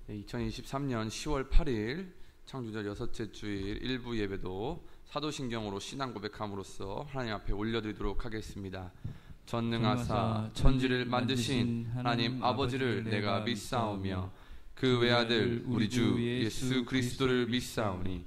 2023년 10월 8일 창조절 여섯째 주일 일부 예배도 사도신경으로 신앙 고백함으로써 하나님 앞에 올려드리도록 하겠습니다. 전능하사 천지를 만드신 하나님 아버지를 내가 믿사오며 그 외아들 우리 주 예수 그리스도를 믿사오니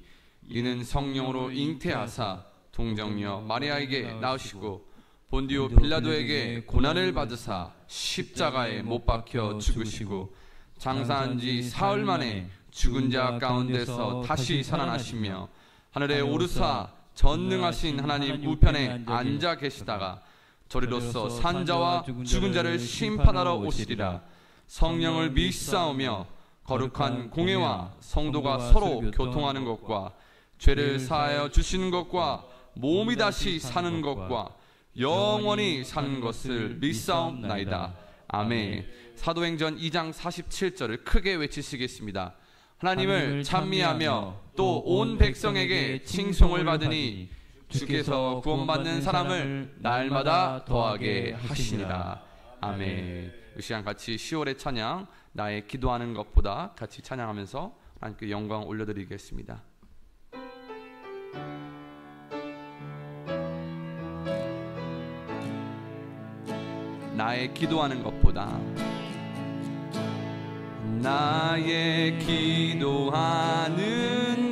이는 성령으로 잉태하사 동정녀 마리아에게 낳으시고 본디오 빌라도에게 고난을 받으사 십자가에 못 박혀 죽으시고 장사한 지 사흘 만에 죽은 자 가운데서 다시 살아나시며 하늘에 오르사 전능하신 하나님 우편에 앉아 계시다가 저리로서 산자와 죽은 자를 심판하러 오시리라. 성령을 믿사오며 거룩한 공회와 성도가 서로 교통하는 것과 죄를 사하여 주시는 것과 몸이 다시 사는 것과 영원히 사는 것을 믿사옵나이다. 아멘. 사도행전 2장 47절을 크게 외치시겠습니다. 하나님을 찬미하며 또 온 백성에게 칭송을 받으니 주께서 구원받는 사람을 날마다 더하게 하시니라. 아멘. 이 시간 같이 10월의 찬양 나의 기도하는 것보다 같이 찬양하면서 하나님께 영광 올려드리겠습니다. 나의 기도하는 것보다 나의 기도하는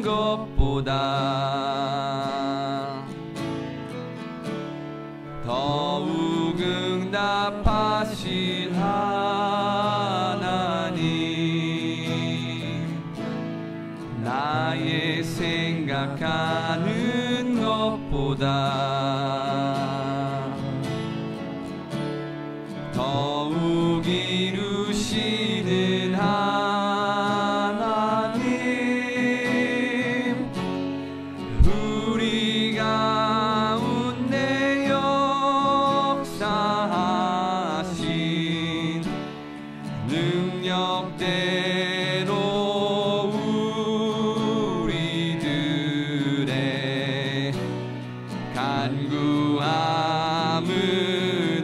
것보다 더욱 응답하신 하나님 나의 생각하는 것보다 더욱 이루시는 하나님 우리 가운데 역사하신 능력대로 우리들의 간구함을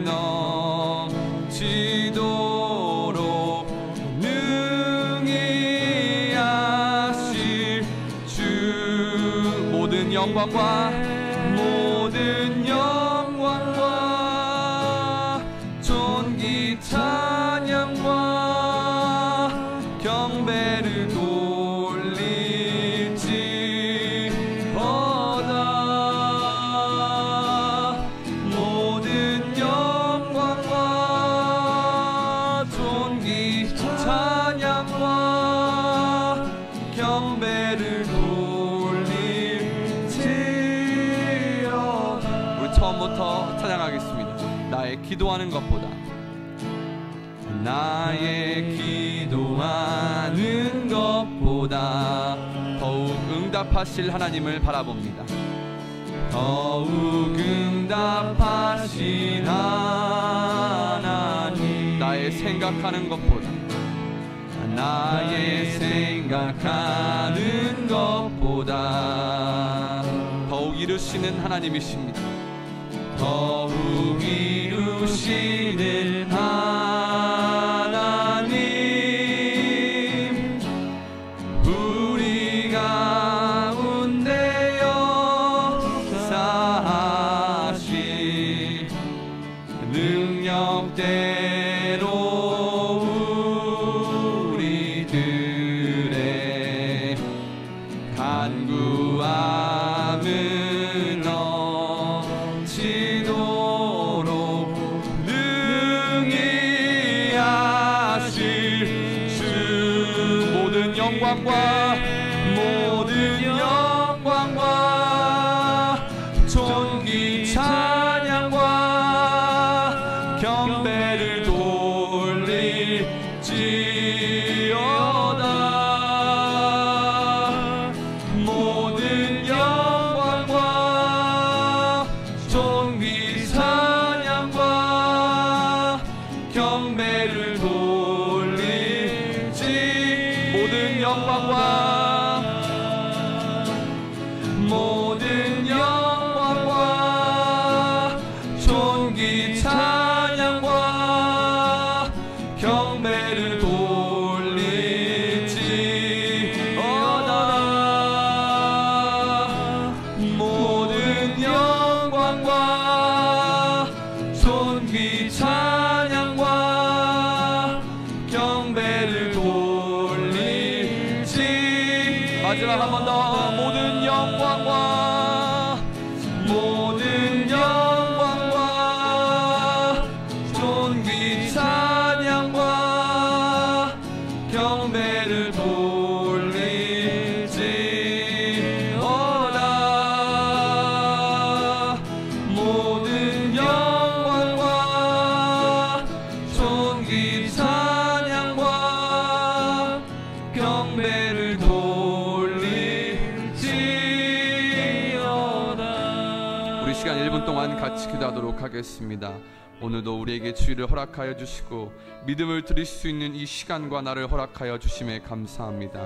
넘치도록 능히 하실 주 모든 영광과 존귀 찬양과 경배를 돌릴지어다. 모든 영광과 존귀 찬양과 경배를 돌릴지어다. 우리 처음부터 찬양하겠습니다. 나의 기도하는 것보다 나의 기도하는 것보다 더욱 응답하실 하나님을 바라봅니다. 더욱 응답하신 하나님 나의 생각하는 것보다 나의 생각하는 것보다 더욱 이루시는 하나님이십니다. 더욱 이루시는 하나님 우리 가운데 역사하신 능력대로 우리들의 간구함을 모든 영광과 존귀 찬양과 경배를 돌릴지어다. 모든 영광과 존귀 찬양과 경배를 모든 영광과 존귀 찬양과 경배를 돌릴지 같이 기도하도록 하겠습니다. 오늘도 우리에게 주의를 허락하여 주시고 믿음을 드릴 수 있는 이 시간과 나를 허락하여 주심에 감사합니다.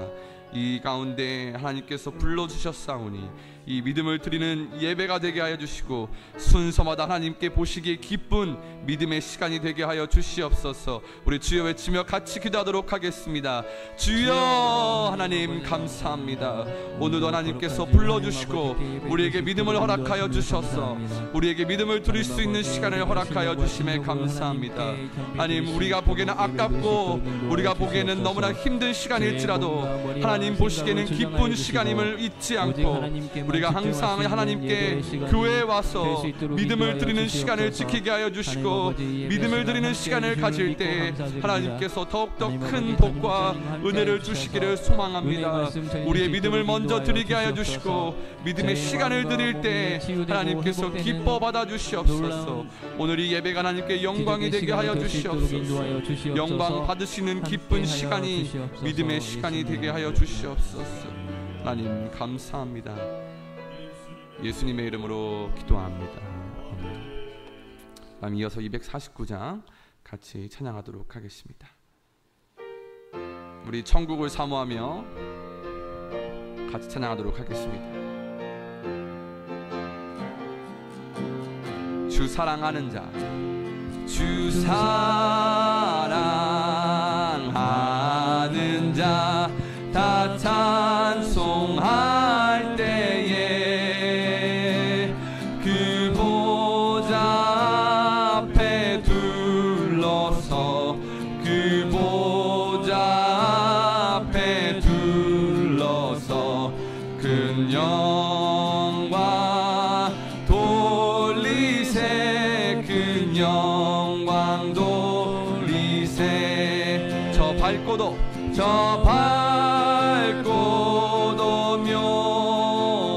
이 가운데 하나님께서 불러주셨사오니 이 믿음을 드리는 예배가 되게 하여 주시고 순서마다 하나님께 보시기에 기쁜 믿음의 시간이 되게 하여 주시옵소서. 우리 주여 외치며 같이 기도하도록 하겠습니다. 주여 하나님 감사합니다. 오늘도 하나님께서 불러주시고 우리에게 믿음을 허락하여 주셔서 우리에게 믿음을 드릴 수 있는 시간을 허락하여 주심에 감사합니다. 하나님, 우리가 보기에는 아깝고 우리가 보기에는 너무나 힘든 시간일지라도 하나님 보시기에는 기쁜 시간임을 잊지 않고 우리가 항상 하나님께 교회에 와서 믿음을 드리는 시간을 지키게 하여 주시고 믿음을 드리는 시간을 가질 때 하나님께서 더욱더 큰 복과 은혜를 주시기를 소망합니다. 우리의 믿음을 먼저 드리게 하여 주시고 믿음의 시간을 드릴 때 하나님께서 기뻐 받아 주시옵소서. 오늘 이 예배가 하나님께 영광이 되게 하여 주시옵소서. 영광 받으시는 기쁜 시간이 믿음의 시간이 되게 하여 주시옵소서. 하나님 감사합니다. 예수님의 이름으로 기도합니다. 다음 이어서 249장 같이 찬양하도록 하겠습니다. 우리 천국을 사모하며 같이 찬양하도록 하겠습니다. 주 사랑하는 자, 주 사랑하는 자 다 찬송할 때에 그 보좌 앞에 둘러서 그 보좌 앞에 둘러서 큰 영광 돌리세 큰 영광 돌리세 저 밝고도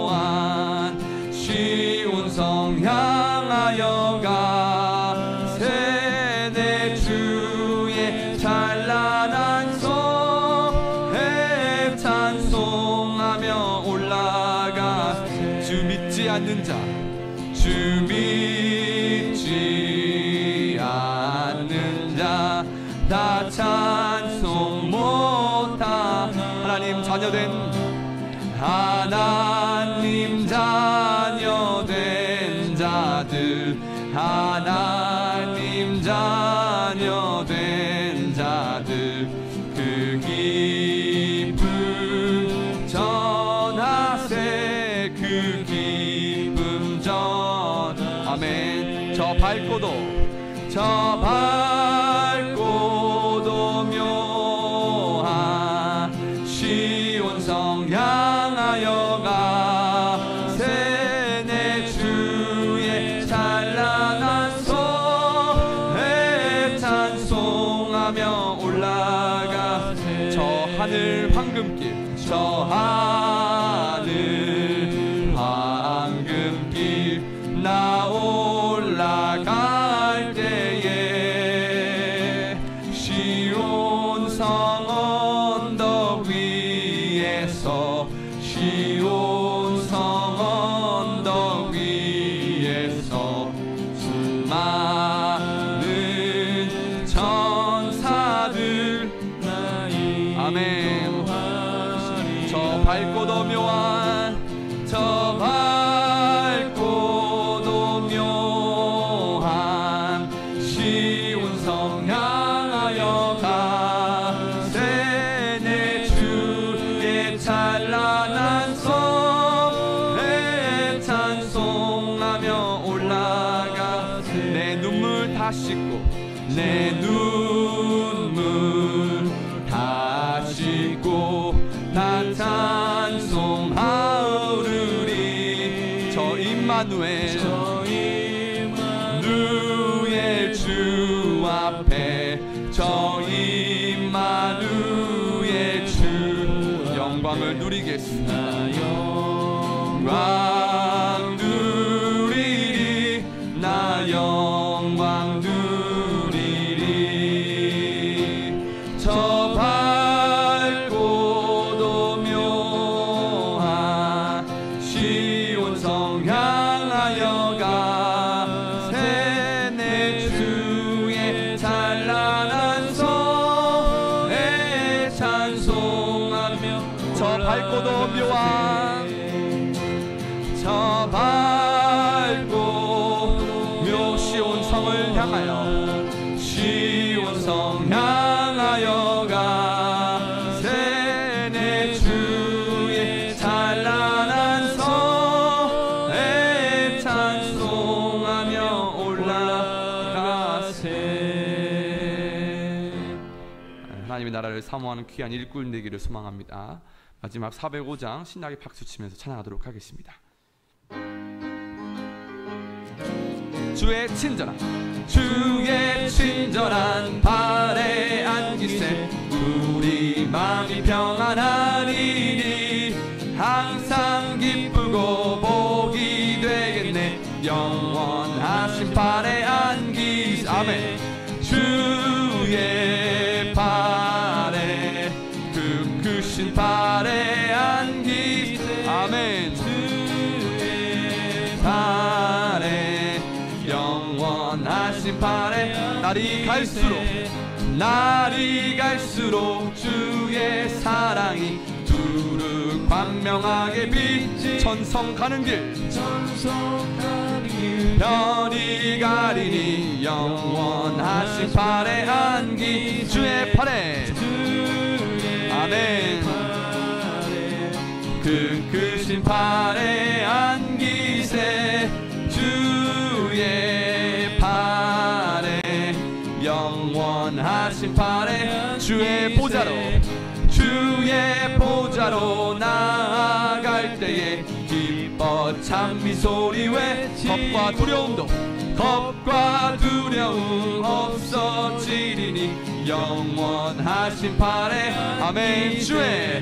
묘한 시온성 향하여 가 세대 주의 찬란한 성에 찬송하며 올라가 주 믿지 않는 자 주 믿지 않는 자 다 찬송 못하 하나님 자녀된 하나님 자녀된 자들 하나님 자녀된 자들 그 기쁨 전하세 그 기쁨 전 아멘. 저 밝고도 묘한 시온성 향하여 가 세네 주의 찬란한 성에 찬송하며 올라가 저 하늘 황금길 저 하늘 황금길 나 올라갈 때에 시온성 언덕 위에서 시온성 언덕 위에서 수많은 천사들 아멘. 저 밝고도 묘한 저 밝고도 묘한 시온성 향하여 가 세네 주의 찬란한 성에 찬송하며 올라가 내 눈물 다 씻고 내 눈물 다 씻고 다 찬송하오르리 저 임마누엘 누의 주 앞에 저 임마누엘 주 영광을 누리겠습니다. 영광 누리리 나 영광 누리리 저 밝고도 묘한 시온성 향하여 가 밝고도 묘한 저 밝고 묘시온 성을 향하여 시온성 향하여 가세 내 주의 찬란한 성에 찬송하며 올라가세. 하나님의 나라를 사모하는 귀한 일꾼 되기를 소망합니다. 마지막 405장 신나게 박수치면서 찬양하도록 하겠습니다. 주의 친절한 발에 안기세 우리 마음이 평안하리니 항상 기쁘고 복이 되겠네 영원하신 발에 안기세. 아멘. 주의 발에 그 크신 발에 안기세. 아멘. 주의 발에 영원하신 발에 날이 갈수록 주의 사랑이 두루 광명하게 빛이 천성 가는 길 별이 가리니 영원하신 발에 안기 주의 발에 아멘. 그 크신 발에 안기세 주의 발에 영원하신 발에 주의 보좌로 나아갈 때에 기뻐 찬미 소리 외치 겁과 두려움 없어지리니 영원하신 발에 아멘. 주의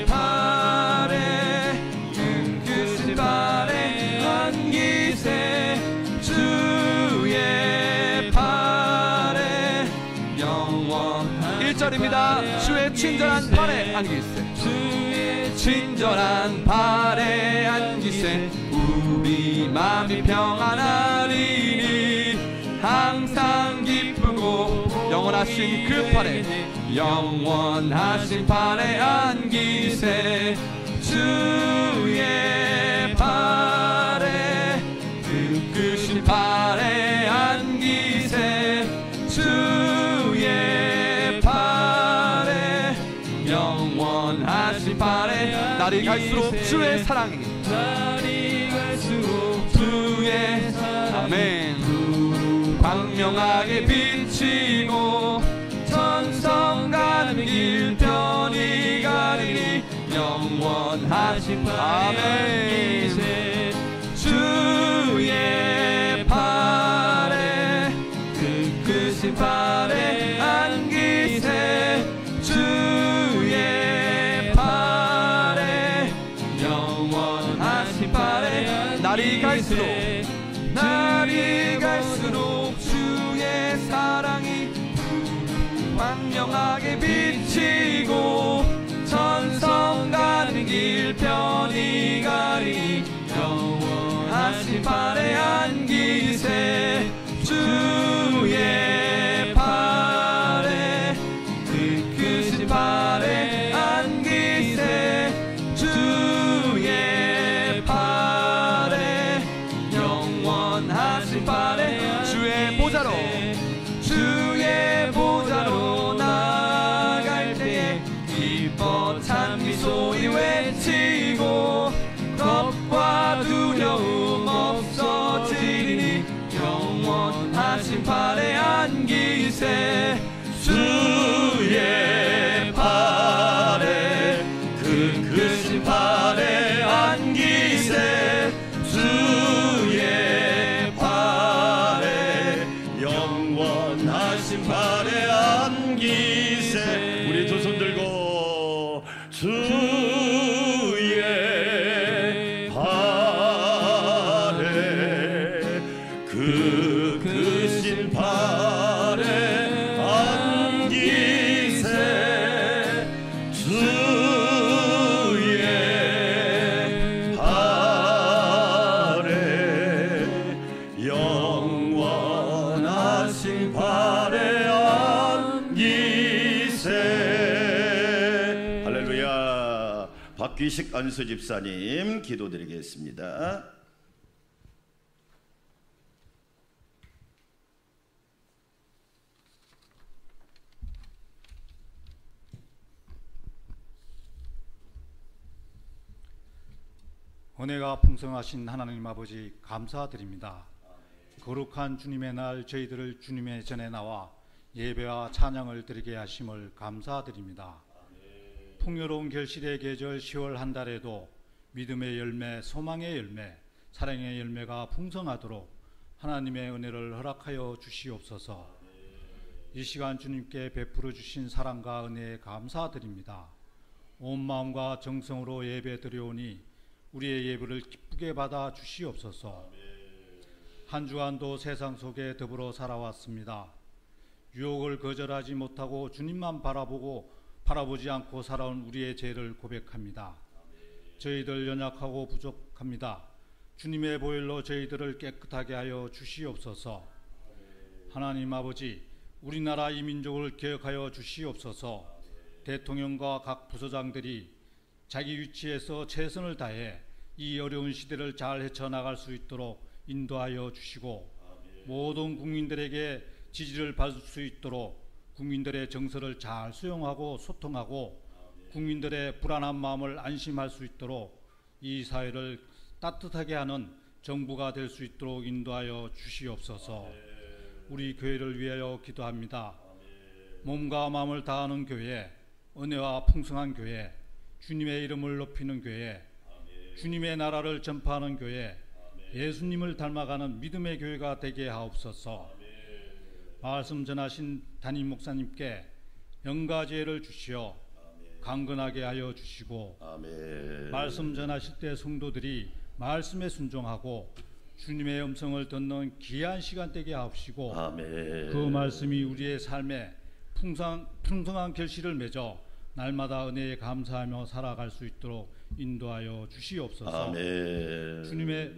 발에 크신 발에 안기세 주의 발에 영원 1절입니다. 주의 친절한 발에 안기세 주의 친절한 발에 안기세 우리 마음이 평안하리니 항상 기쁘고 영원하신 그 발에 안기세 주의 발에 그 크신 발에 안기세 주의 발에 영원하신 발에 날이 갈수록 주의 사랑이 주의 아멘 광명하게 비치고 천성 가는 길 편히 가리니 영원하신 발에 주의 발에 그 크신 발에 안기세 주의 발에 영원하신 발에 날이 갈수록 주의 사랑이 광명하게 비치고 천성 가는 길 편히 가리니 영원하신 발에 안기세 주의 발에 그 크신 발에 안기세 주의 발에 영원하신 발에 주의 보좌로 나갈 때에 기뻐 찬미 소리 외치고 겁과 두려움 없어지리니 영원하신 발에 안기세 주의 발에 그 크신 발에 안기세 주의 발에 영원하신 발에 안기세. 우리 두 손 들고 주의 발에 그 크신 발에 안기세 주의 발에 영원하신 발에 안기세 박귀식 안수 집사님 기도드리겠습니다. 은혜가 풍성하신 하나님 아버지 감사드립니다. 거룩한 주님의 날 저희들을 주님의 전에 나와 예배와 찬양을 드리게 하심을 감사드립니다. 풍요로운 결실의 계절 10월 한 달에도 믿음의 열매, 소망의 열매, 사랑의 열매가 풍성하도록 하나님의 은혜를 허락하여 주시옵소서. 이 시간 주님께 베풀어 주신 사랑과 은혜에 감사드립니다. 온 마음과 정성으로 예배 드려오니 우리의 예배를 기쁘게 받아 주시옵소서. 한 주간도 세상 속에 더불어 살아왔습니다. 유혹을 거절하지 못하고 주님만 바라보지 않고 살아온 우리의 죄를 고백합니다. 저희들 연약하고 부족합니다. 주님의 보혈로 저희들을 깨끗하게 하여 주시옵소서. 하나님 아버지, 우리나라 이 민족을 개혁하여 주시옵소서. 대통령과 각 부서장들이 자기 위치에서 최선을 다해 이 어려운 시대를 잘 헤쳐나갈 수 있도록 인도하여 주시고 모든 국민들에게 지지를 받을 수 있도록 국민들의 정서를 잘 수용하고 소통하고 국민들의 불안한 마음을 안심할 수 있도록 이 사회를 따뜻하게 하는 정부가 될 수 있도록 인도하여 주시옵소서. 우리 교회를 위하여 기도합니다. 몸과 마음을 다하는 교회, 은혜와 풍성한 교회, 주님의 이름을 높이는 교회, 주님의 나라를 전파하는 교회, 예수님을 닮아가는 믿음의 교회가 되게 하옵소서. 말씀 전하신 담임 목사님께 영과 지혜를 주시어 강건하게 하여 주시고 말씀 전하실 때 성도들이 말씀에 순종하고 주님의 음성을 듣는 귀한 시간 되게 하옵시고 그 말씀이 우리의 삶에 풍성한 결실을 맺어 날마다 은혜에 감사하며 살아갈 수 있도록 인도하여 주시옵소서. 주님의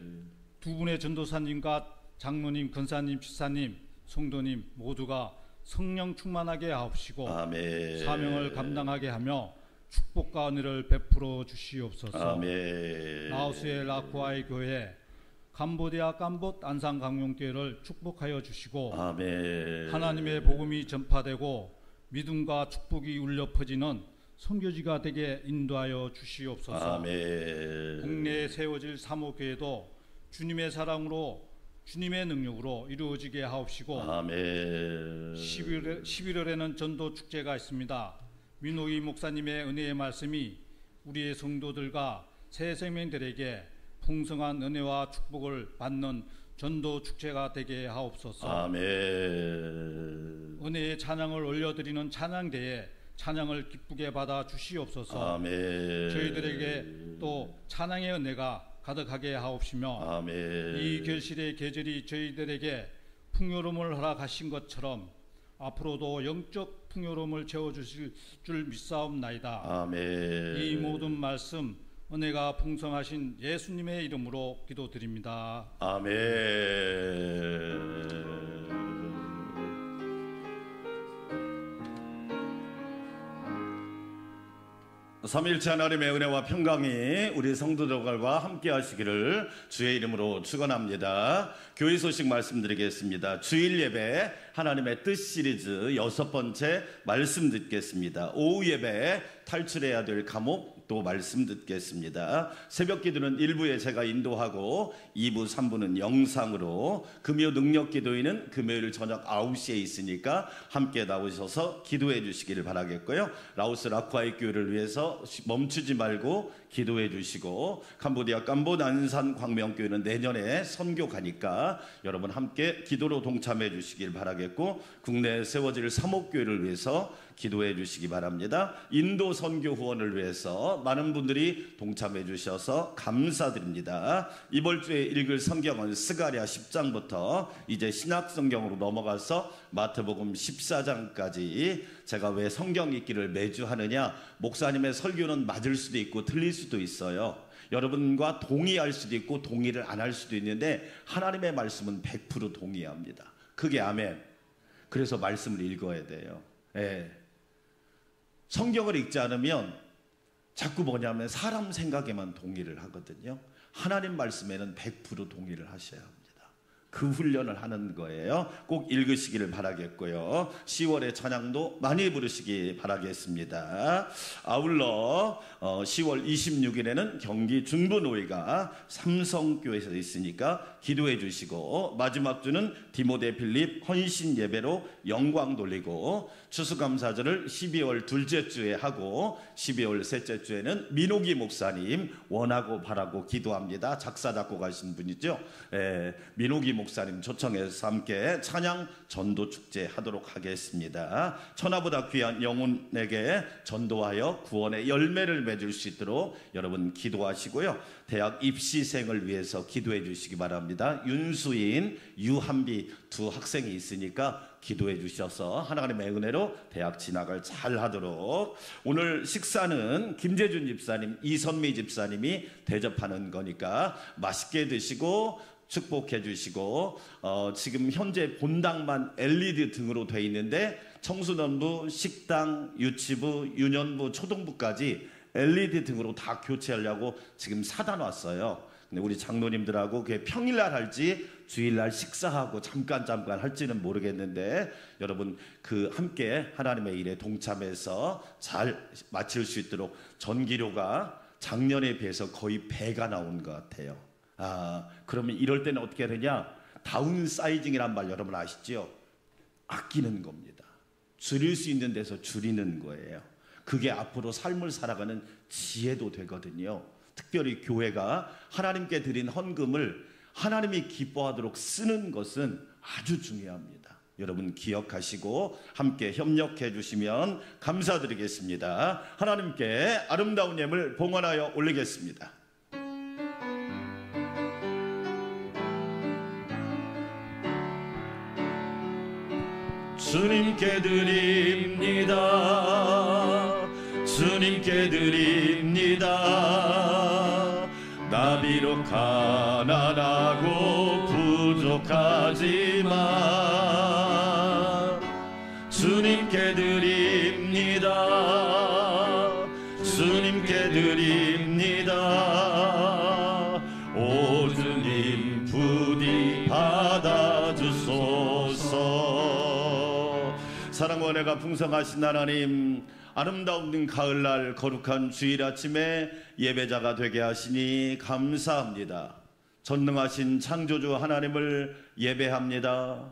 두 분의 전도사님과 장로님, 권사님, 집사님, 성도님 모두가 성령 충만하게 하옵시고 사명을 감당하게 하며 축복과 은혜를 베풀어 주시옵소서. 라오스의 라쿠아의 교회, 캄보디아 캄봇 안산강용교회를 축복하여 주시고 하나님의 복음이 전파되고 믿음과 축복이 울려 퍼지는 선교지가 되게 인도하여 주시옵소서. 국내에 세워질 사모교회도 주님의 사랑으로 주님의 능력으로 이루어지게 하옵시고 11월에는 전도 축제가 있습니다. 민호희 목사님의 은혜의 말씀이 우리의 성도들과 새 생명들에게 풍성한 은혜와 축복을 받는 전도 축제가 되게 하옵소서. 은혜의 찬양을 올려드리는 찬양대에 찬양을 기쁘게 받아 주시옵소서. 저희들에게 또 찬양의 은혜가 가득하게 하옵시며 이 결실의 계절이 저희들에게 풍요로움을 허락하신 것처럼 앞으로도 영적 풍요로움을 채워주실 줄 믿사옵나이다. 이 모든 말씀 은혜가 풍성하신 예수님의 이름으로 기도드립니다. 아멘. 삼위일체 하나님의 은혜와 평강이 우리 성도들과 함께 하시기를 주의 이름으로 축원합니다. 교회 소식 말씀드리겠습니다. 주일 예배 하나님의 뜻 시리즈 6번째 말씀 듣겠습니다. 오후 예배 탈출해야 될 감옥 또 말씀 듣겠습니다. 새벽 기도는 1부에 제가 인도하고 2부 3부는 영상으로, 금요 능력 기도회는 금요일 저녁 9시에 있으니까 함께 나오셔서 기도해 주시기를 바라겠고요. 라오스 라쿠아이 교회를 위해서 멈추지 말고 기도해 주시고, 캄보디아 캄봇 안산 광명교회는 내년에 선교 가니까 여러분 함께 기도로 동참해 주시길 바라겠고, 국내에 세워질 사목교회를 위해서 기도해 주시기 바랍니다. 인도 선교 후원을 위해서 많은 분들이 동참해 주셔서 감사드립니다. 이번 주에 읽을 성경은 스가랴 10장부터 이제 신약 성경으로 넘어가서 마태복음 14장까지. 제가 왜 성경 읽기를 매주 하느냐, 목사님의 설교는 맞을 수도 있고 틀릴 수도 있어요. 여러분과 동의할 수도 있고 동의를 안 할 수도 있는데 하나님의 말씀은 100% 동의합니다. 그게 아멘. 그래서 말씀을 읽어야 돼요. 예. 성경을 읽지 않으면 자꾸 뭐냐면 사람 생각에만 동의를 하거든요. 하나님 말씀에는 100% 동의를 하셔야 합니다. 그 훈련을 하는 거예요. 꼭 읽으시기를 바라겠고요. 10월의 찬양도 많이 부르시기 바라겠습니다. 아울러 10월 26일에는 경기 중부노회가 삼성교회에서 있으니까 기도해 주시고, 마지막 주는 디모데 필립 헌신 예배로 영광 돌리고, 추수감사절을 12월 둘째 주에 하고 12월 셋째 주에는 민옥이 목사님 원하고 바라고 기도합니다. 작사 작곡하신 분이죠. 민옥이 목사님 초청해서 함께 찬양 전도 축제 하도록 하겠습니다. 천하보다 귀한 영혼에게 전도하여 구원의 열매를 맺을 수 있도록 여러분 기도하시고요. 대학 입시생을 위해서 기도해 주시기 바랍니다. 윤수인, 유한비 두 학생이 있으니까 기도해 주셔서 하나님의 은혜로 대학 진학을 잘 하도록. 오늘 식사는 김재준 집사님, 이선미 집사님이 대접하는 거니까 맛있게 드시고 축복해 주시고, 지금 현재 본당만 LED 등으로 돼 있는데 청소년부, 식당, 유치부, 유년부, 초등부까지 LED 등으로 다 교체하려고 지금 사다 놨어요. 근데 우리 장로님들하고 그게 평일날 할지 주일날 식사하고 잠깐 할지는 모르겠는데, 여러분 그 함께 하나님의 일에 동참해서 잘 마칠 수 있도록 전기료가 작년에 비해서 거의 배가 나온 것 같아요. 그러면 이럴 때는 어떻게 되냐? 다운사이징이란 말 여러분 아시죠? 아끼는 겁니다. 줄일 수 있는 데서 줄이는 거예요. 그게 앞으로 삶을 살아가는 지혜도 되거든요. 특별히 교회가 하나님께 드린 헌금을 하나님이 기뻐하도록 쓰는 것은 아주 중요합니다. 여러분 기억하시고 함께 협력해 주시면 감사드리겠습니다. 하나님께 아름다운 예물 봉헌하여 올리겠습니다. 주님께 드립니다. 주님께 드립니다. 나 비록 가난하고 부족하지만 주님께 드립니다. 주님께 드립니다. 오 주님 부디 받아주소서. 사랑과 은혜가 풍성하신 하나님, 아름다운 가을날 거룩한 주일 아침에 예배자가 되게 하시니 감사합니다. 전능하신 창조주 하나님을 예배합니다.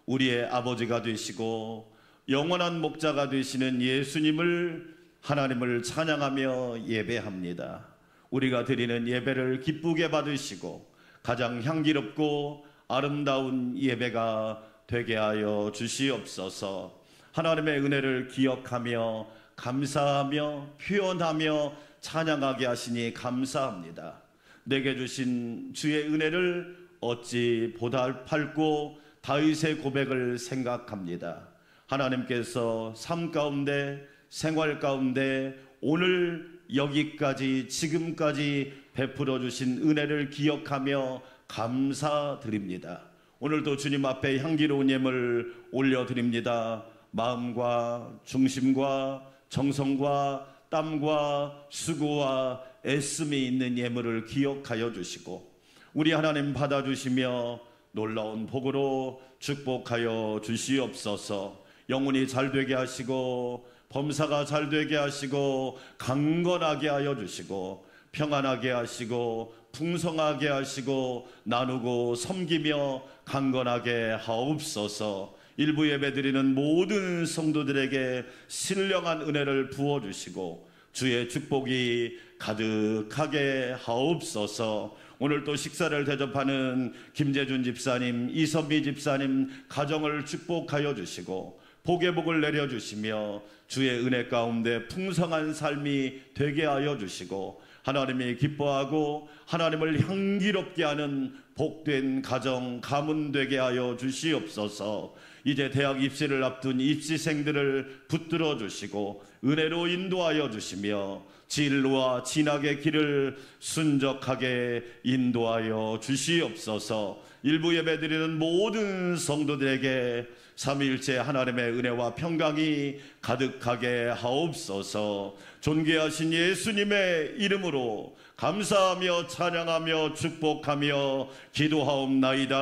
우리의 아버지가 되시고 영원한 목자가 되시는 예수님을, 하나님을 찬양하며 예배합니다. 우리가 드리는 예배를 기쁘게 받으시고 가장 향기롭고 아름다운 예배가 되게 하여 주시옵소서. 하나님의 은혜를 기억하며 감사하며 표현하며 찬양하게 하시니 감사합니다. 내게 주신 주의 은혜를 어찌 보답할고 다윗의 고백을 생각합니다. 하나님께서 삶 가운데, 생활 가운데 오늘 여기까지 지금까지 베풀어 주신 은혜를 기억하며 감사드립니다. 오늘도 주님 앞에 향기로운 예물 올려드립니다. 마음과 중심과 정성과 땀과 수고와 애씀이 있는 예물을 기억하여 주시고 우리 하나님 받아주시며 놀라운 복으로 축복하여 주시옵소서. 영혼이 잘되게 하시고 범사가 잘되게 하시고 강건하게 하여 주시고 평안하게 하시고 풍성하게 하시고 나누고 섬기며 강건하게 하옵소서. 일부 예배드리는 모든 성도들에게 신령한 은혜를 부어주시고 주의 축복이 가득하게 하옵소서. 오늘 또 식사를 대접하는 김재준 집사님, 이선미 집사님 가정을 축복하여 주시고 복의 복을 내려주시며 주의 은혜 가운데 풍성한 삶이 되게 하여 주시고 하나님이 기뻐하고 하나님을 향기롭게 하는 복된 가정, 가문 되게 하여 주시옵소서. 이제 대학 입시를 앞둔 입시생들을 붙들어 주시고 은혜로 인도하여 주시며 진로와 진학의 길을 순적하게 인도하여 주시옵소서. 일부 예배드리는 모든 성도들에게 삼위일체 하나님의 은혜와 평강이 가득하게 하옵소서. 존귀하신 예수님의 이름으로 감사하며 찬양하며 축복하며 기도하옵나이다.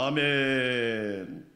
아멘.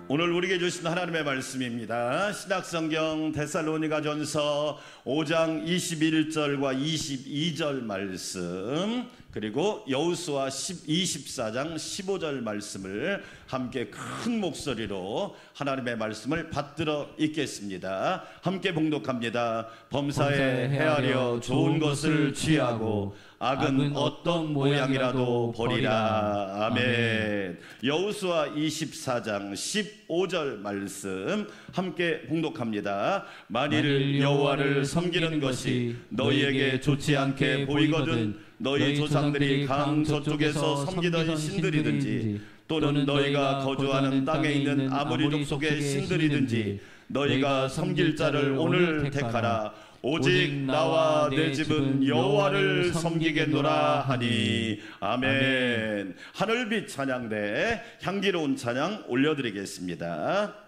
오늘 우리에게 주신 하나님의 말씀입니다. 신약성경 데살로니가전서 5장 21절과 22절 말씀, 그리고 여호수아 24장 15절 말씀을 함께 큰 목소리로 하나님의 말씀을 받들어 읽겠습니다. 함께 봉독합니다. 범사에 헤아려 좋은 것을 취하고 악은 어떤 모양이라도 버리라. 아멘. 여호수아 24장 15절 말씀 함께 봉독합니다. 만일 여호와를 섬기는 것이 너희에게 좋지 않게 보이거든 너희 조상들이 강 저쪽에서 섬기던 신들이든지 또는 너희가 거주하는 땅에 있는 아모리 족속의 신들이든지 너희가 섬길 자를 오늘 택하라. 오직 나와 내 집은 여호와를 섬기겠노라 하니. 아멘. 하늘빛 찬양대 향기로운 찬양 올려드리겠습니다.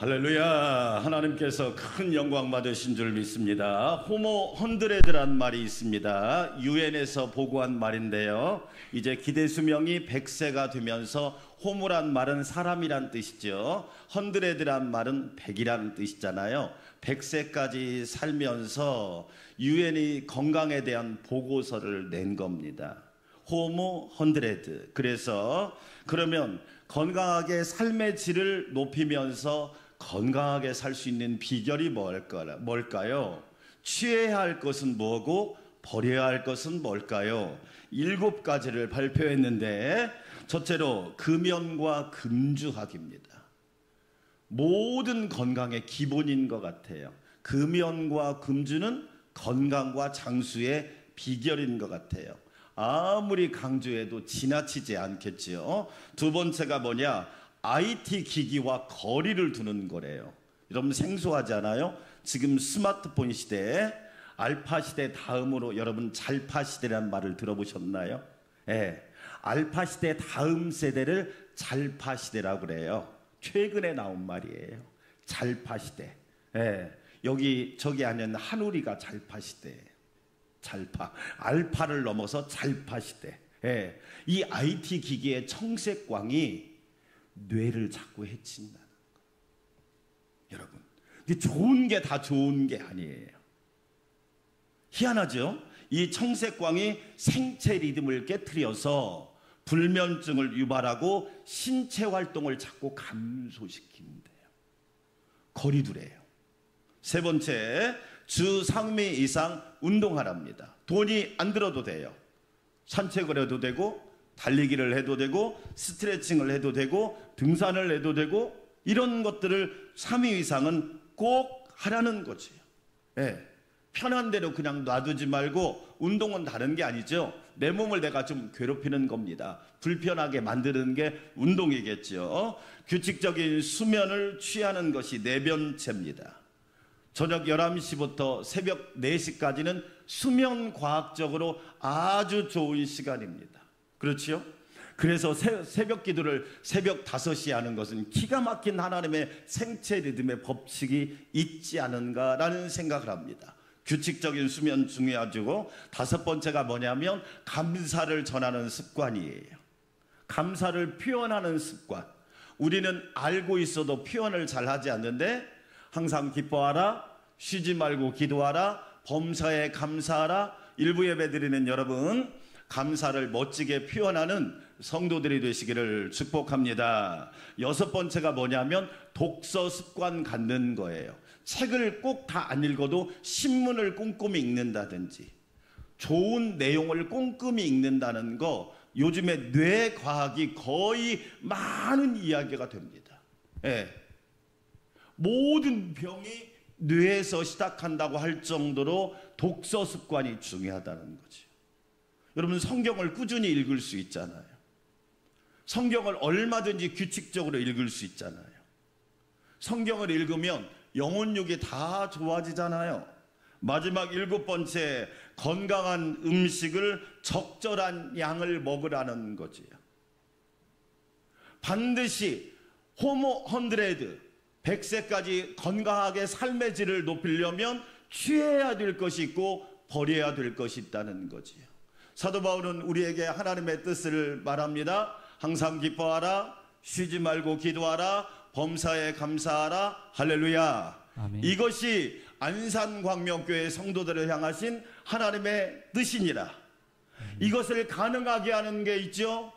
할렐루야. 하나님께서 큰 영광 받으신 줄 믿습니다. 호모 헌드레드란 말이 있습니다. 유엔에서 보고한 말인데요, 이제 기대 수명이 100세가 되면서 호모란 말은 사람이란 뜻이죠. 헌드레드란 말은 100이라는 뜻이잖아요. 100세까지 살면서 유엔이 건강에 대한 보고서를 낸 겁니다. 호모 헌드레드. 그래서 그러면 건강하게 삶의 질을 높이면서 건강하게 살 수 있는 비결이 뭘까요? 취해야 할 것은 뭐고 버려야 할 것은 뭘까요? 7가지를 발표했는데, 첫째로 금연과 금주학입니다. 모든 건강의 기본인 것 같아요. 금연과 금주는 건강과 장수의 비결인 것 같아요. 아무리 강조해도 지나치지 않겠지요. 두 번째가 뭐냐? IT 기기와 거리를 두는 거래요. 여러분 생소하지 않아요? 지금 스마트폰 시대에 알파 시대 다음으로 여러분 잘파 시대라는 말을 들어보셨나요? 예, 알파 시대 다음 세대를 잘파 시대라고 그래요. 최근에 나온 말이에요. 잘파 시대. 예, 저기 아니면 한우리가 잘파 시대. 잘파, 알파를 넘어서 잘파 시대. 예, 이 IT 기기의 청색광이 뇌를 자꾸 해친다는 거. 여러분, 좋은 게 다 좋은 게 아니에요. 희한하죠? 이 청색광이 생체 리듬을 깨트려서 불면증을 유발하고 신체 활동을 자꾸 감소시킨대요. 거리두래요. 세 번째, 주 3회 이상 운동하랍니다. 돈이 안 들어도 돼요. 산책을 해도 되고, 달리기를 해도 되고, 스트레칭을 해도 되고, 등산을 해도 되고, 이런 것들을 3회 이상은 꼭 하라는 거지요. 예, 편한 대로 그냥 놔두지 말고, 운동은 다른 게 아니죠. 내 몸을 내가 좀 괴롭히는 겁니다. 불편하게 만드는 게 운동이겠죠. 규칙적인 수면을 취하는 것이 내변체입니다. 저녁 11시부터 새벽 4시까지는 수면 과학적으로 아주 좋은 시간입니다. 그렇지요? 그래서 새벽 기도를 새벽 5시에 하는 것은 기가 막힌 하나님의 생체 리듬의 법칙이 있지 않은가라는 생각을 합니다. 규칙적인 수면 중요하고, 5번째가 뭐냐면 감사를 전하는 습관이에요. 감사를 표현하는 습관. 우리는 알고 있어도 표현을 잘 하지 않는데, 항상 기뻐하라, 쉬지 말고 기도하라, 범사에 감사하라. 일부 예배 드리는 여러분, 감사를 멋지게 표현하는 성도들이 되시기를 축복합니다. 6번째가 뭐냐면 독서 습관 갖는 거예요. 책을 꼭 다 안 읽어도 신문을 꼼꼼히 읽는다든지, 좋은 내용을 꼼꼼히 읽는다는 거, 요즘에 뇌과학이 거의 많은 이야기가 됩니다. 예. 모든 병이 뇌에서 시작한다고 할 정도로 독서 습관이 중요하다는 거죠. 여러분, 성경을 꾸준히 읽을 수 있잖아요. 성경을 얼마든지 규칙적으로 읽을 수 있잖아요. 성경을 읽으면 영혼육이 다 좋아지잖아요. 마지막 7번째, 건강한 음식을 적절한 양을 먹으라는 거지요. 반드시 호모 헌드레드 100세까지 건강하게 삶의 질을 높이려면 취해야 될 것이 있고 버려야 될 것이 있다는 거지요. 사도 바울은 우리에게 하나님의 뜻을 말합니다. 항상 기뻐하라, 쉬지 말고 기도하라, 범사에 감사하라. 할렐루야. 아멘. 이것이 안산광명교회 성도들을 향하신 하나님의 뜻이니라. 이것을 가능하게 하는 게 있죠.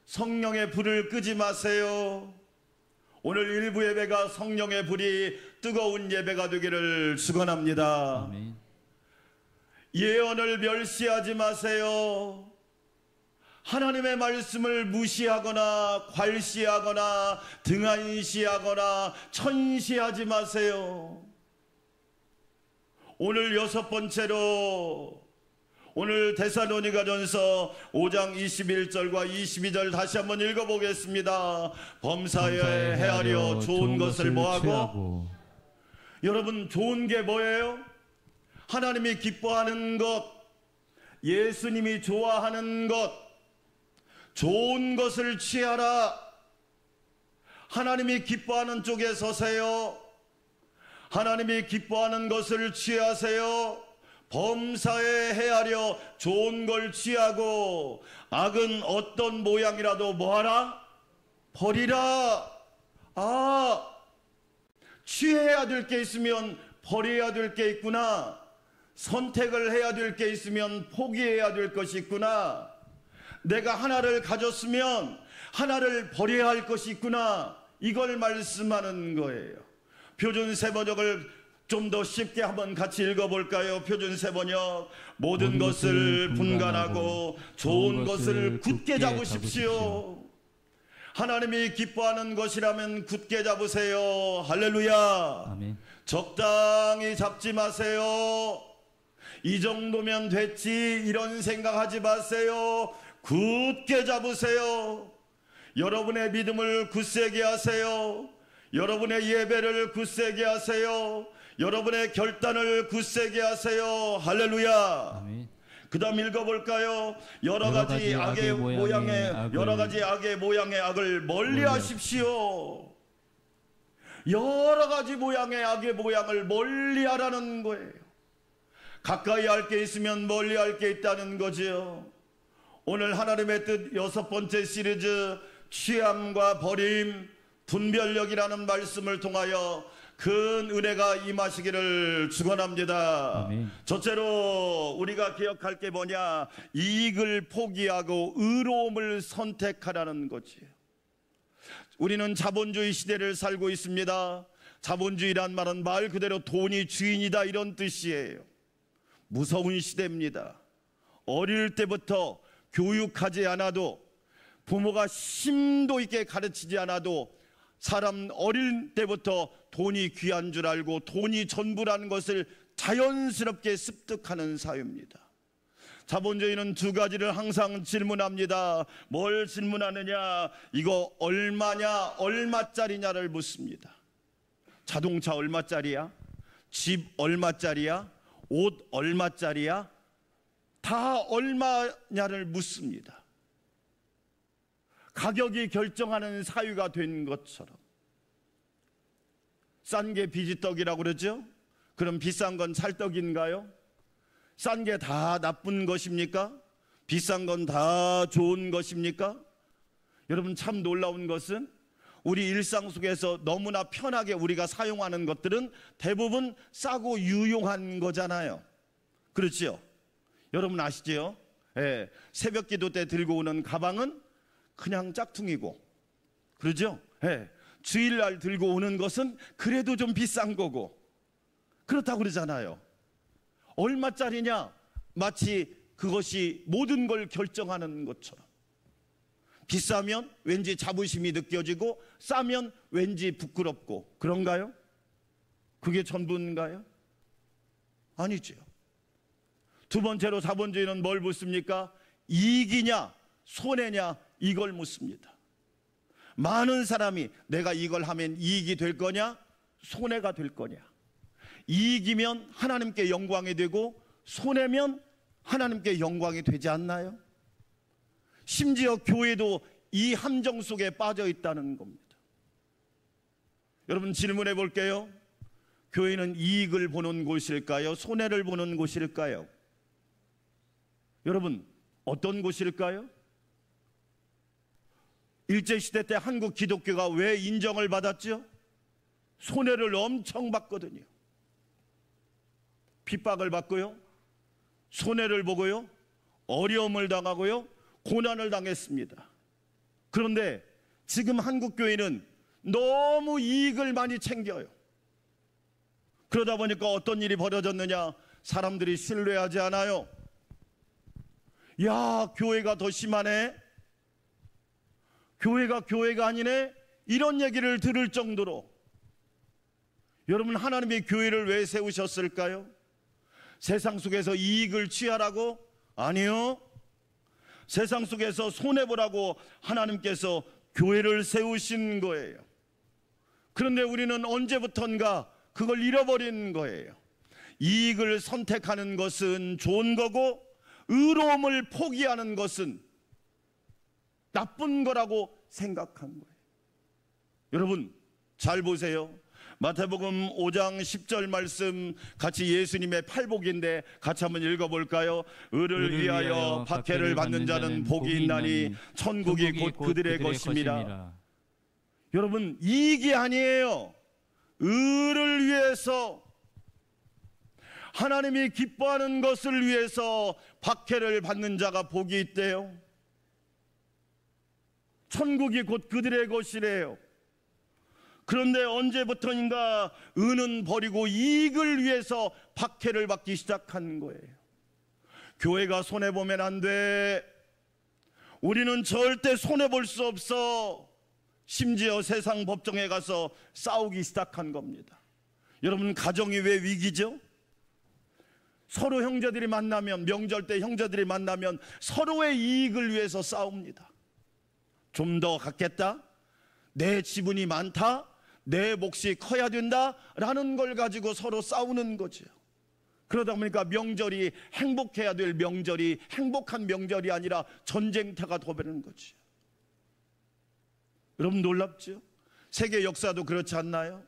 성령의 불을 끄지 마세요. 오늘 일부 예배가 성령의 불이 뜨거운 예배가 되기를 축원합니다. 아멘. 예언을 멸시하지 마세요. 하나님의 말씀을 무시하거나 괄시하거나 등한시하거나 천시하지 마세요. 오늘 6번째로, 오늘 데살로니가전서 5장 21절과 22절 다시 한번 읽어보겠습니다. 범사에 헤아려 좋은 것을 뭐하고? 여러분, 좋은 게 뭐예요? 하나님이 기뻐하는 것, 예수님이 좋아하는 것, 좋은 것을 취하라. 하나님이 기뻐하는 쪽에 서세요. 하나님이 기뻐하는 것을 취하세요. 범사에 헤아려 좋은 걸 취하고 악은 어떤 모양이라도 뭐하라? 버리라. 취해야 될 게 있으면 버려야 될 게 있구나. 선택을 해야 될 게 있으면 포기해야 될 것이 있구나. 내가 하나를 가졌으면 하나를 버려야 할 것이 있구나. 이걸 말씀하는 거예요. 표준 세번역을 좀 더 쉽게 한번 같이 읽어볼까요? 표준 세번역. 모든 것을 분간하고 좋은 것을 굳게 잡으십시오. 하나님이 기뻐하는 것이라면 굳게 잡으세요. 할렐루야. 아멘. 적당히 잡지 마세요. 이 정도면 됐지 이런 생각하지 마세요. 굳게 잡으세요. 여러분의 믿음을 굳세게 하세요. 여러분의 예배를 굳세게 하세요. 여러분의 결단을 굳세게 하세요. 할렐루야. 아멘. 그 다음 읽어볼까요? 여러 가지 악의 모양의 악을 멀리 하십시오. 여러 가지 모양의 악의 모양을 멀리 하라는 거예요. 가까이 할 게 있으면 멀리 할 게 있다는 거지요. 오늘 하나님의 뜻 6번째 시리즈 취함과 버림, 분별력이라는 말씀을 통하여 큰 은혜가 임하시기를 축원합니다. 아멘. 첫째로 우리가 기억할 게 뭐냐? 이익을 포기하고 의로움을 선택하라는 거지. 우리는 자본주의 시대를 살고 있습니다. 자본주의란 말은 말 그대로 돈이 주인이다 이런 뜻이에요. 무서운 시대입니다. 어릴 때부터 교육하지 않아도, 부모가 심도 있게 가르치지 않아도 사람 어릴 때부터 돈이 귀한 줄 알고 돈이 전부라는 것을 자연스럽게 습득하는 사회입니다. 자본주의는 두 가지를 항상 질문합니다. 뭘 질문하느냐? 이거 얼마냐? 얼마짜리냐를 묻습니다. 자동차 얼마짜리야? 집 얼마짜리야? 옷 얼마짜리야? 다 얼마냐를 묻습니다. 가격이 결정하는 사유가 된 것처럼. 싼 게 비지떡이라고 그러죠? 그럼 비싼 건 찰떡인가요? 싼 게 다 나쁜 것입니까? 비싼 건 다 좋은 것입니까? 여러분, 참 놀라운 것은 우리 일상 속에서 너무나 편하게 우리가 사용하는 것들은 대부분 싸고 유용한 거잖아요. 그렇죠? 여러분 아시죠? 예, 새벽 기도 때 들고 오는 가방은 그냥 짝퉁이고, 그러죠? 예, 주일날 들고 오는 것은 그래도 좀 비싼 거고, 그렇다고 그러잖아요. 얼마짜리냐? 마치 그것이 모든 걸 결정하는 것처럼. 비싸면 왠지 자부심이 느껴지고 싸면 왠지 부끄럽고, 그런가요? 그게 전부인가요? 아니죠. 두 번째로 자본주의는 뭘 묻습니까? 이익이냐 손해냐 이걸 묻습니다. 많은 사람이 내가 이걸 하면 이익이 될 거냐 손해가 될 거냐. 이익이면 하나님께 영광이 되고 손해면 하나님께 영광이 되지 않나요? 심지어 교회도 이 함정 속에 빠져 있다는 겁니다. 여러분, 질문해 볼게요. 교회는 이익을 보는 곳일까요? 손해를 보는 곳일까요? 여러분, 어떤 곳일까요? 일제시대 때 한국 기독교가 왜 인정을 받았죠? 손해를 엄청 봤거든요. 핍박을 받고요, 손해를 보고요, 어려움을 당하고요, 고난을 당했습니다. 그런데 지금 한국 교회는 너무 이익을 많이 챙겨요. 그러다 보니까 어떤 일이 벌어졌느냐? 사람들이 신뢰하지 않아요. 야, 교회가 더 심하네, 교회가 아니네, 이런 얘기를 들을 정도로. 여러분, 하나님이 교회를 왜 세우셨을까요? 세상 속에서 이익을 취하라고? 아니요. 세상 속에서 손해보라고 하나님께서 교회를 세우신 거예요. 그런데 우리는 언제부턴가 그걸 잃어버린 거예요. 이익을 선택하는 것은 좋은 거고 의로움을 포기하는 것은 나쁜 거라고 생각한 거예요. 여러분 잘 보세요. 마태복음 5장 10절 말씀 같이 예수님의 팔복인데 같이 한번 읽어볼까요? 의를 위하여 박해를 받는 자는 복이 있나니 천국이 곧 그들의 것입니다. 여러분 이익이 아니에요. 의를 위해서, 하나님이 기뻐하는 것을 위해서 박해를 받는 자가 복이 있대요. 천국이 곧 그들의 것이래요. 그런데 언제부터인가 은은 버리고 이익을 위해서 박해를 받기 시작한 거예요. 교회가 손해보면 안 돼. 우리는 절대 손해볼 수 없어. 심지어 세상 법정에 가서 싸우기 시작한 겁니다. 여러분 가정이 왜 위기죠? 서로 형제들이 만나면, 명절 때 형제들이 만나면 서로의 이익을 위해서 싸웁니다. 좀 더 갖겠다? 내 지분이 많다? 내 몫이 커야 된다? 라는 걸 가지고 서로 싸우는 거죠. 그러다 보니까 명절이 행복해야 될 명절이 행복한 명절이 아니라 전쟁터가 되어버리는 거죠. 여러분 놀랍죠? 세계 역사도 그렇지 않나요?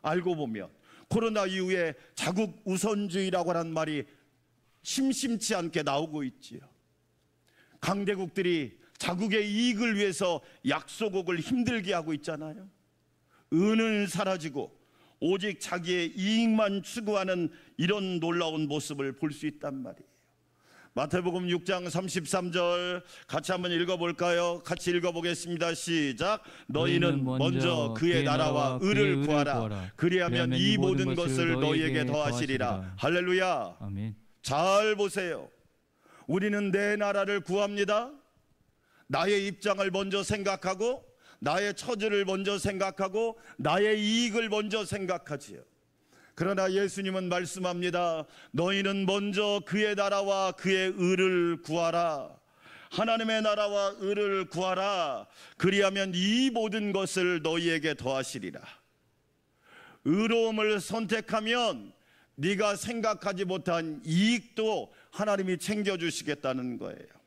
알고 보면 코로나 이후에 자국 우선주의라고 하는 말이 심심치 않게 나오고 있지요. 강대국들이 자국의 이익을 위해서 약소국을 힘들게 하고 있잖아요. 은은 사라지고 오직 자기의 이익만 추구하는 이런 놀라운 모습을 볼 수 있단 말이에요. 마태복음 6장 33절 같이 한번 읽어볼까요? 같이 읽어보겠습니다. 시작. 너희는 먼저 그의 나라와 의를 구하라. 그리하면 이 모든 것을 너희에게 더하시리라. 할렐루야. 아멘. 잘 보세요. 우리는 내 나라를 구합니다. 나의 입장을 먼저 생각하고 나의 처지를 먼저 생각하고 나의 이익을 먼저 생각하지요. 그러나 예수님은 말씀합니다. 너희는 먼저 그의 나라와 그의 의를 구하라. 하나님의 나라와 의를 구하라. 그리하면 이 모든 것을 너희에게 더하시리라. 의로움을 선택하면 네가 생각하지 못한 이익도 하나님이 챙겨주시겠다는 거예요.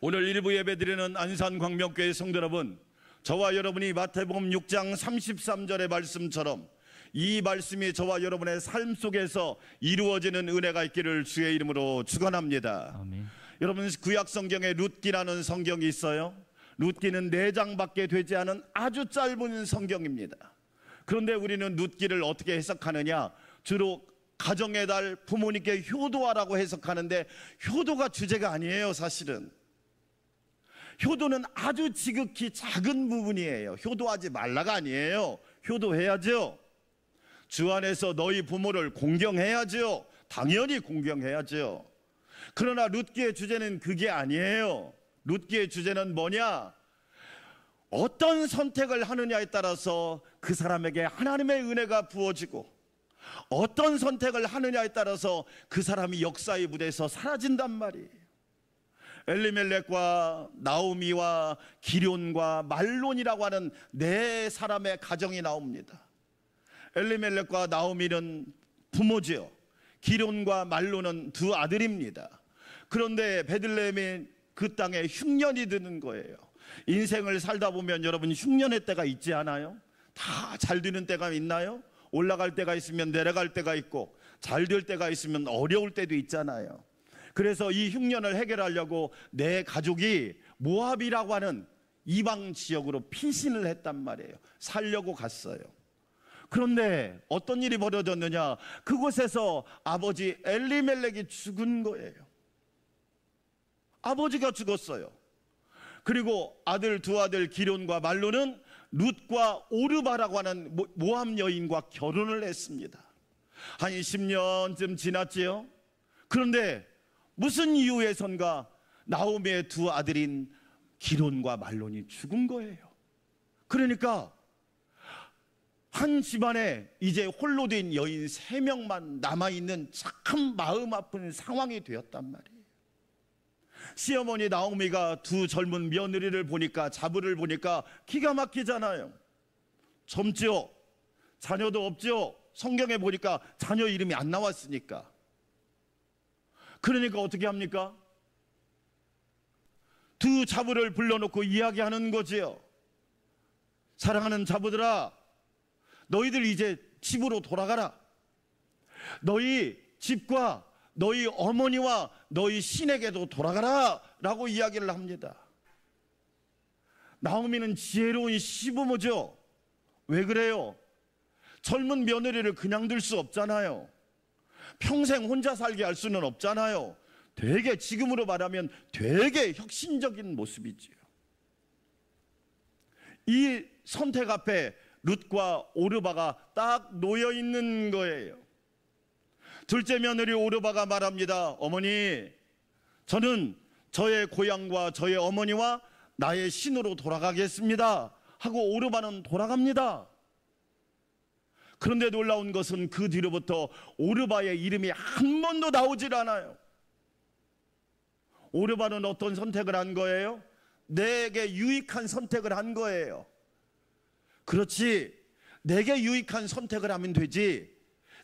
오늘 일부 예배드리는 안산광명교회 성도 여러분, 저와 여러분이 마태복음 6장 33절의 말씀처럼 이 말씀이 저와 여러분의 삶 속에서 이루어지는 은혜가 있기를 주의 이름으로 축원합니다. 아멘. 여러분 구약 성경에 룻기라는 성경이 있어요. 룻기는 4장밖에 되지 않은 아주 짧은 성경입니다. 그런데 우리는 룻기를 어떻게 해석하느냐? 주로 가정의 달, 부모님께 효도하라고 해석하는데 효도가 주제가 아니에요. 사실은 효도는 아주 지극히 작은 부분이에요. 효도하지 말라가 아니에요. 효도해야죠. 주 안에서 너희 부모를 공경해야죠. 당연히 공경해야죠. 그러나 룻기의 주제는 그게 아니에요. 룻기의 주제는 뭐냐? 어떤 선택을 하느냐에 따라서 그 사람에게 하나님의 은혜가 부어지고 어떤 선택을 하느냐에 따라서 그 사람이 역사의 무대에서 사라진단 말이에요. 엘리멜렉과 나오미와 기럨과 말론이라고 하는 4사람의 가정이 나옵니다. 엘리멜렉과 나오미는 부모지요. 기럨과 말론은 2 아들입니다. 그런데 베들레헴의 그 땅에 흉년이 드는 거예요. 인생을 살다 보면 여러분 흉년의 때가 있지 않아요? 다 잘 되는 때가 있나요? 올라갈 때가 있으면 내려갈 때가 있고 잘 될 때가 있으면 어려울 때도 있잖아요. 그래서 이 흉년을 해결하려고 내 가족이 모압이라고 하는 이방 지역으로 피신을 했단 말이에요. 살려고 갔어요. 그런데 어떤 일이 벌어졌느냐? 그곳에서 아버지 엘리멜렉이 죽은 거예요. 아버지가 죽었어요. 그리고 2 아들 기럨과 말론은 룻과 오르바라고 하는 모압 여인과 결혼을 했습니다. 한 10년쯤 지났지요. 그런데 무슨 이유에선가 나오미의 2 아들인 기럨과 말론이 죽은 거예요. 그러니까 한 집안에 이제 홀로 된 여인 3명만 남아있는 참 마음 아픈 상황이 되었단 말이에요. 시어머니 나오미가 2 젊은 며느리를 보니까, 자부를 보니까 기가 막히잖아요. 젊죠? 자녀도 없죠? 성경에 보니까 자녀 이름이 안 나왔으니까. 그러니까 어떻게 합니까? 2 자부를 불러놓고 이야기하는 거지요. 사랑하는 자부들아, 너희들 이제 집으로 돌아가라. 너희 집과 너희 어머니와 너희 신에게도 돌아가라 라고 이야기를 합니다. 나오미는 지혜로운 시부모죠. 왜 그래요? 젊은 며느리를 그냥 둘 수 없잖아요. 평생 혼자 살게 할 수는 없잖아요. 되게, 지금으로 말하면 되게 혁신적인 모습이지요. 이 선택 앞에 룻과 오르바가 딱 놓여 있는 거예요. 둘째 며느리 오르바가 말합니다. 어머니, 저는 저의 고향과 저의 어머니와 나의 신으로 돌아가겠습니다 하고 오르바는 돌아갑니다. 그런데 놀라운 것은 그 뒤로부터 오르바의 이름이 한 번도 나오질 않아요. 오르바는 어떤 선택을 한 거예요? 내게 유익한 선택을 한 거예요. 그렇지, 내게 유익한 선택을 하면 되지,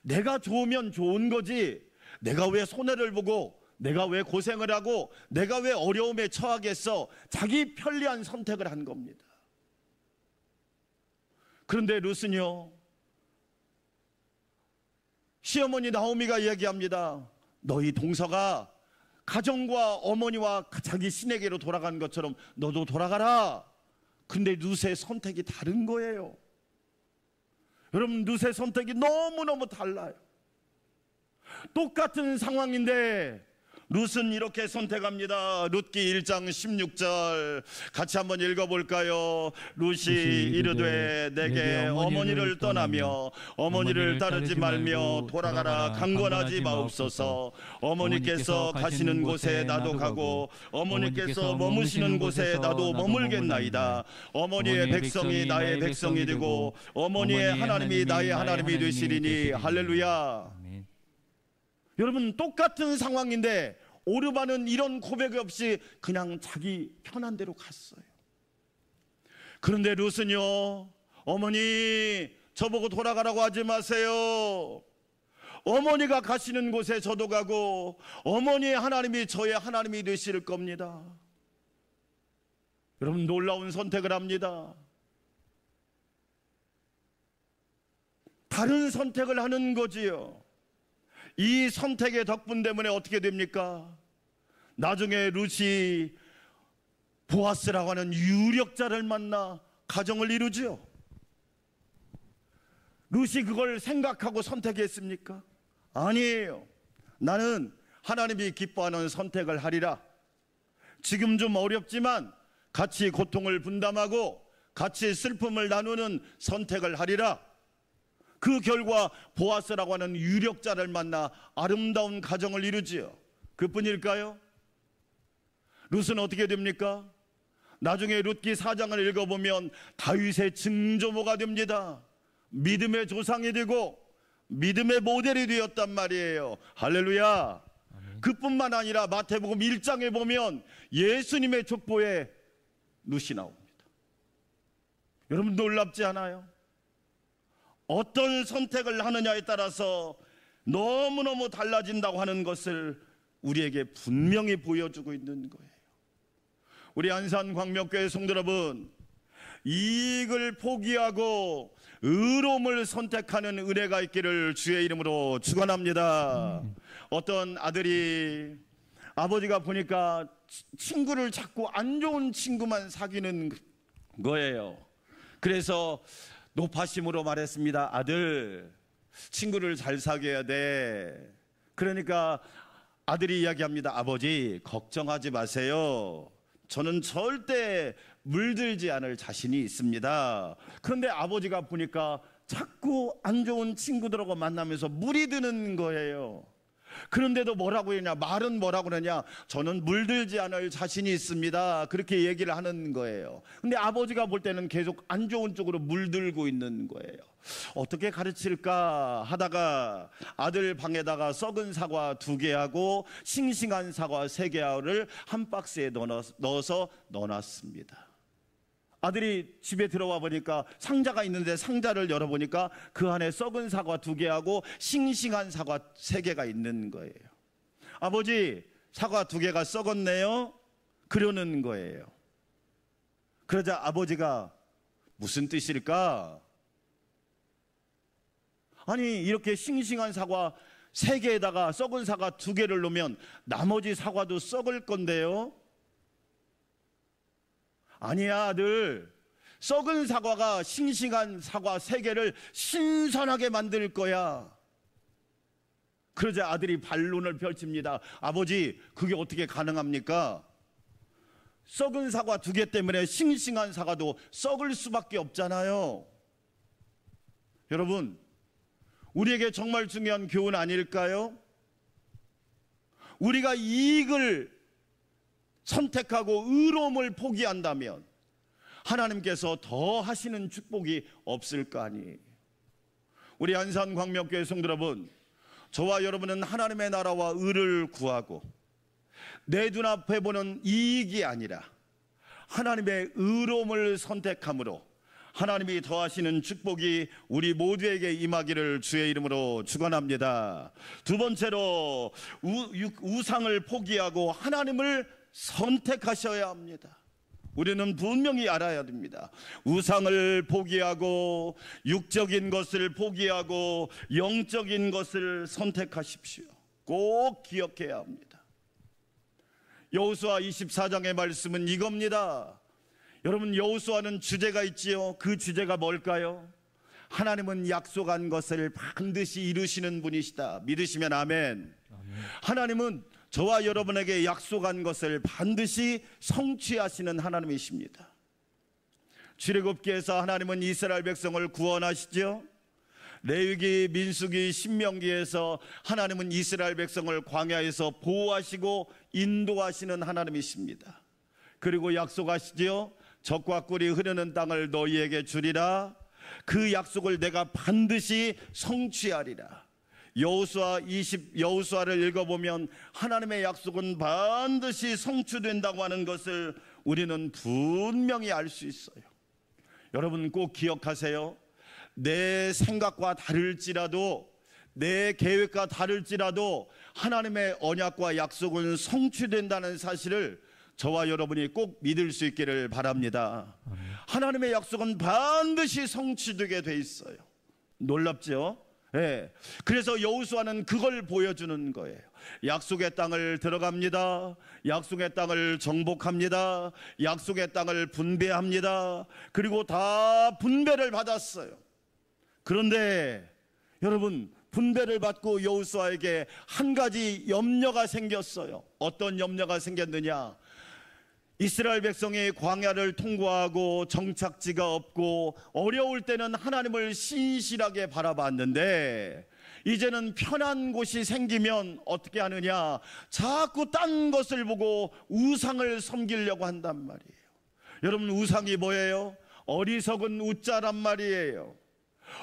내가 좋으면 좋은 거지, 내가 왜 손해를 보고, 내가 왜 고생을 하고, 내가 왜 어려움에 처하겠어. 자기 편리한 선택을 한 겁니다. 그런데 룻은요, 시어머니 나오미가 이야기합니다. 너희 동서가 가정과 어머니와 자기 신에게로 돌아간 것처럼 너도 돌아가라. 근데 룻의 선택이 다른 거예요. 여러분, 룻의 선택이 너무너무 달라요. 똑같은 상황인데 룻은 이렇게 선택합니다. 룻기 1장 16절 같이 한번 읽어볼까요? 룻이 이르되 내게 어머니를 떠나며 어머니를 따르지 말며 돌아가라. 강권하지 마옵소서. 어머니께서 가시는 곳에 나도 가고 어머니께서 머무시는 곳에 나도 머물겠나이다. 어머니의 백성이 나의 백성이 되고 어머니의 하나님이 나의 하나님이 되시리니. 할렐루야. 여러분, 똑같은 상황인데 오르바는 이런 고백 없이 그냥 자기 편한 대로 갔어요. 그런데 룻은요, 어머니 저보고 돌아가라고 하지 마세요. 어머니가 가시는 곳에 저도 가고 어머니의 하나님이 저의 하나님이 되실 겁니다. 여러분, 놀라운 선택을 합니다. 다른 선택을 하는 거지요. 이 선택의 덕분 때문에 어떻게 됩니까? 나중에 룻이 보아스라고 하는 유력자를 만나 가정을 이루지요. 룻이 그걸 생각하고 선택했습니까? 아니에요. 나는 하나님이 기뻐하는 선택을 하리라. 지금 좀 어렵지만 같이 고통을 분담하고 같이 슬픔을 나누는 선택을 하리라. 그 결과 보아스라고 하는 유력자를 만나 아름다운 가정을 이루지요. 그뿐일까요? 룻은 어떻게 됩니까? 나중에 룻기 4장을 읽어보면 다윗의 증조모가 됩니다. 믿음의 조상이 되고 믿음의 모델이 되었단 말이에요. 할렐루야. 그뿐만 아니라 마태복음 1장에 보면 예수님의 족보에 룻이 나옵니다. 여러분, 놀랍지 않아요? 어떤 선택을 하느냐에 따라서 너무너무 달라진다고 하는 것을 우리에게 분명히 보여주고 있는 거예요. 우리 안산광명교회 성도 여러분, 이익을 포기하고 의로움을 선택하는 은혜가 있기를 주의 이름으로 축원합니다. 어떤 아들이 아버지가 보니까 친구를 자꾸 안 좋은 친구만 사귀는 거예요. 그래서 노파심으로 말했습니다. 아들, 친구를 잘 사귀어야 돼. 그러니까 아들이 이야기합니다. 아버지, 걱정하지 마세요. 저는 절대 물들지 않을 자신이 있습니다. 그런데 아버지가 보니까 자꾸 안 좋은 친구들하고 만나면서 물이 드는 거예요. 그런데도 뭐라고 했냐, 말은 뭐라고 그러냐, 저는 물들지 않을 자신이 있습니다. 그렇게 얘기를 하는 거예요. 근데 아버지가 볼 때는 계속 안 좋은 쪽으로 물들고 있는 거예요. 어떻게 가르칠까 하다가 아들 방에다가 썩은 사과 2개하고 싱싱한 사과 3개를 한 박스에 넣어서 넣어놨습니다. 아들이 집에 들어와 보니까 상자가 있는데 상자를 열어보니까 그 안에 썩은 사과 2개하고 싱싱한 사과 3개가 있는 거예요. 아버지, 사과 2개가 썩었네요. 그러는 거예요. 그러자 아버지가 무슨 뜻일까? 아니, 이렇게 싱싱한 사과 3개에다가 썩은 사과 2개를 넣으면 나머지 사과도 썩을 건데요. 아니야, 아들. 썩은 사과가 싱싱한 사과 3개를 신선하게 만들 거야. 그러자 아들이 반론을 펼칩니다. 아버지, 그게 어떻게 가능합니까? 썩은 사과 2개 때문에 싱싱한 사과도 썩을 수밖에 없잖아요. 여러분, 우리에게 정말 중요한 교훈 아닐까요? 우리가 이익을 선택하고 의로움을 포기한다면 하나님께서 더 하시는 축복이 없을 거 아니에요. 우리 안산광명교회 성도 여러분, 저와 여러분은 하나님의 나라와 의를 구하고 내 눈앞에 보는 이익이 아니라 하나님의 의로움을 선택함으로 하나님이 더하시는 축복이 우리 모두에게 임하기를 주의 이름으로 축원합니다. 2번째로 우상을 포기하고 하나님을 선택하셔야 합니다. 우리는 분명히 알아야 됩니다. 우상을 포기하고 육적인 것을 포기하고 영적인 것을 선택하십시오. 꼭 기억해야 합니다. 여호수아 24장의 말씀은 이겁니다. 여러분, 여호수아는 주제가 있지요. 그 주제가 뭘까요? 하나님은 약속한 것을 반드시 이루시는 분이시다. 믿으시면 아멘. 하나님은 저와 여러분에게 약속한 것을 반드시 성취하시는 하나님이십니다. 출애굽기에서 하나님은 이스라엘 백성을 구원하시죠. 레위기, 민수기, 신명기에서 하나님은 이스라엘 백성을 광야에서 보호하시고 인도하시는 하나님이십니다. 그리고 약속하시지요. 젖과 꿀이 흐르는 땅을 너희에게 주리라. 그 약속을 내가 반드시 성취하리라. 여호수아를 읽어보면 하나님의 약속은 반드시 성취된다고 하는 것을 우리는 분명히 알 수 있어요. 여러분, 꼭 기억하세요. 내 생각과 다를지라도, 내 계획과 다를지라도 하나님의 언약과 약속은 성취된다는 사실을 저와 여러분이 꼭 믿을 수 있기를 바랍니다. 하나님의 약속은 반드시 성취되게 돼 있어요. 놀랍죠? 예. 그래서 여호수아는 그걸 보여주는 거예요. 약속의 땅을 들어갑니다. 약속의 땅을 정복합니다. 약속의 땅을 분배합니다. 그리고 다 분배를 받았어요. 그런데 여러분, 분배를 받고 여호수아에게 한 가지 염려가 생겼어요. 어떤 염려가 생겼느냐? 이스라엘 백성이 광야를 통과하고 정착지가 없고 어려울 때는 하나님을 신실하게 바라봤는데 이제는 편한 곳이 생기면 어떻게 하느냐? 자꾸 딴 것을 보고 우상을 섬기려고 한단 말이에요. 여러분, 우상이 뭐예요? 어리석은 우자란 말이에요.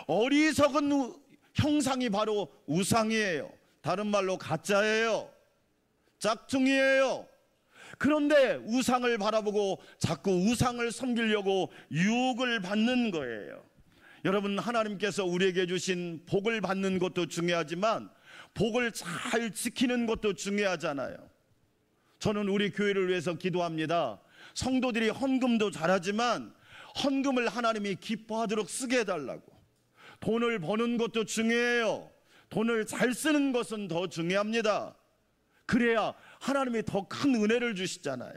어리석은 형상이 바로 우상이에요. 다른 말로 가짜예요. 짝퉁이에요. 그런데 우상을 바라보고 자꾸 우상을 섬기려고 유혹을 받는 거예요. 여러분, 하나님께서 우리에게 주신 복을 받는 것도 중요하지만 복을 잘 지키는 것도 중요하잖아요. 저는 우리 교회를 위해서 기도합니다. 성도들이 헌금도 잘하지만 헌금을 하나님이 기뻐하도록 쓰게 해달라고. 돈을 버는 것도 중요해요. 돈을 잘 쓰는 것은 더 중요합니다. 그래야 하나님이 더 큰 은혜를 주시잖아요.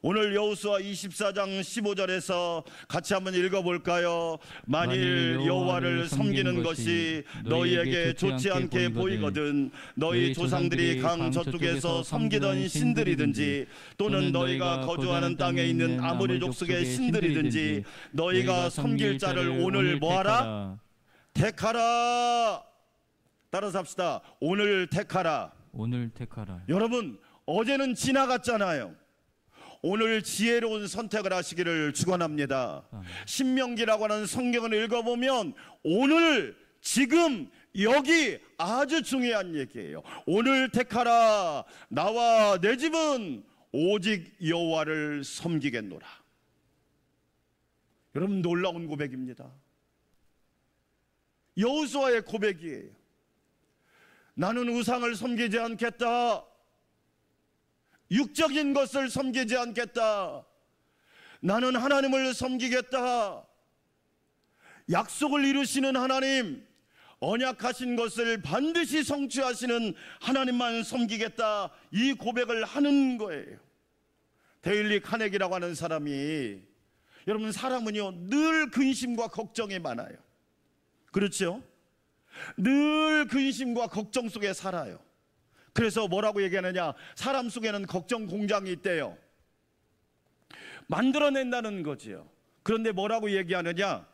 오늘 여호수아 24장 15절에서 같이 한번 읽어볼까요? 만일 여호와를 섬기는 것이 너희에게 좋지 않게 보이거든 너희 조상들이 강 저쪽에서 섬기던 신들이든지 또는 너희가 거주하는 땅에 있는 아모리 족속의 신들이든지 너희가 섬길 자를 오늘 뭐하라? 택하라. 따라서 합시다. 오늘 택하라. 오늘 택하라. 여러분, 어제는 지나갔잖아요. 오늘 지혜로운 선택을 하시기를 축원합니다. 신명기라고 하는 성경을 읽어보면 오늘, 지금, 여기 아주 중요한 얘기예요. 오늘 택하라. 나와 내 집은 오직 여호와를 섬기겠노라. 여러분, 놀라운 고백입니다. 여호수아의 고백이에요. 나는 우상을 섬기지 않겠다. 육적인 것을 섬기지 않겠다. 나는 하나님을 섬기겠다. 약속을 이루시는 하나님, 언약하신 것을 반드시 성취하시는 하나님만 섬기겠다, 이 고백을 하는 거예요. 데일리 카네기라고 하는 사람이, 여러분 사람은요 늘 근심과 걱정이 많아요. 그렇죠? 늘 근심과 걱정 속에 살아요. 그래서 뭐라고 얘기하느냐, 사람 속에는 걱정 공장이 있대요. 만들어낸다는 거지요. 그런데 뭐라고 얘기하느냐,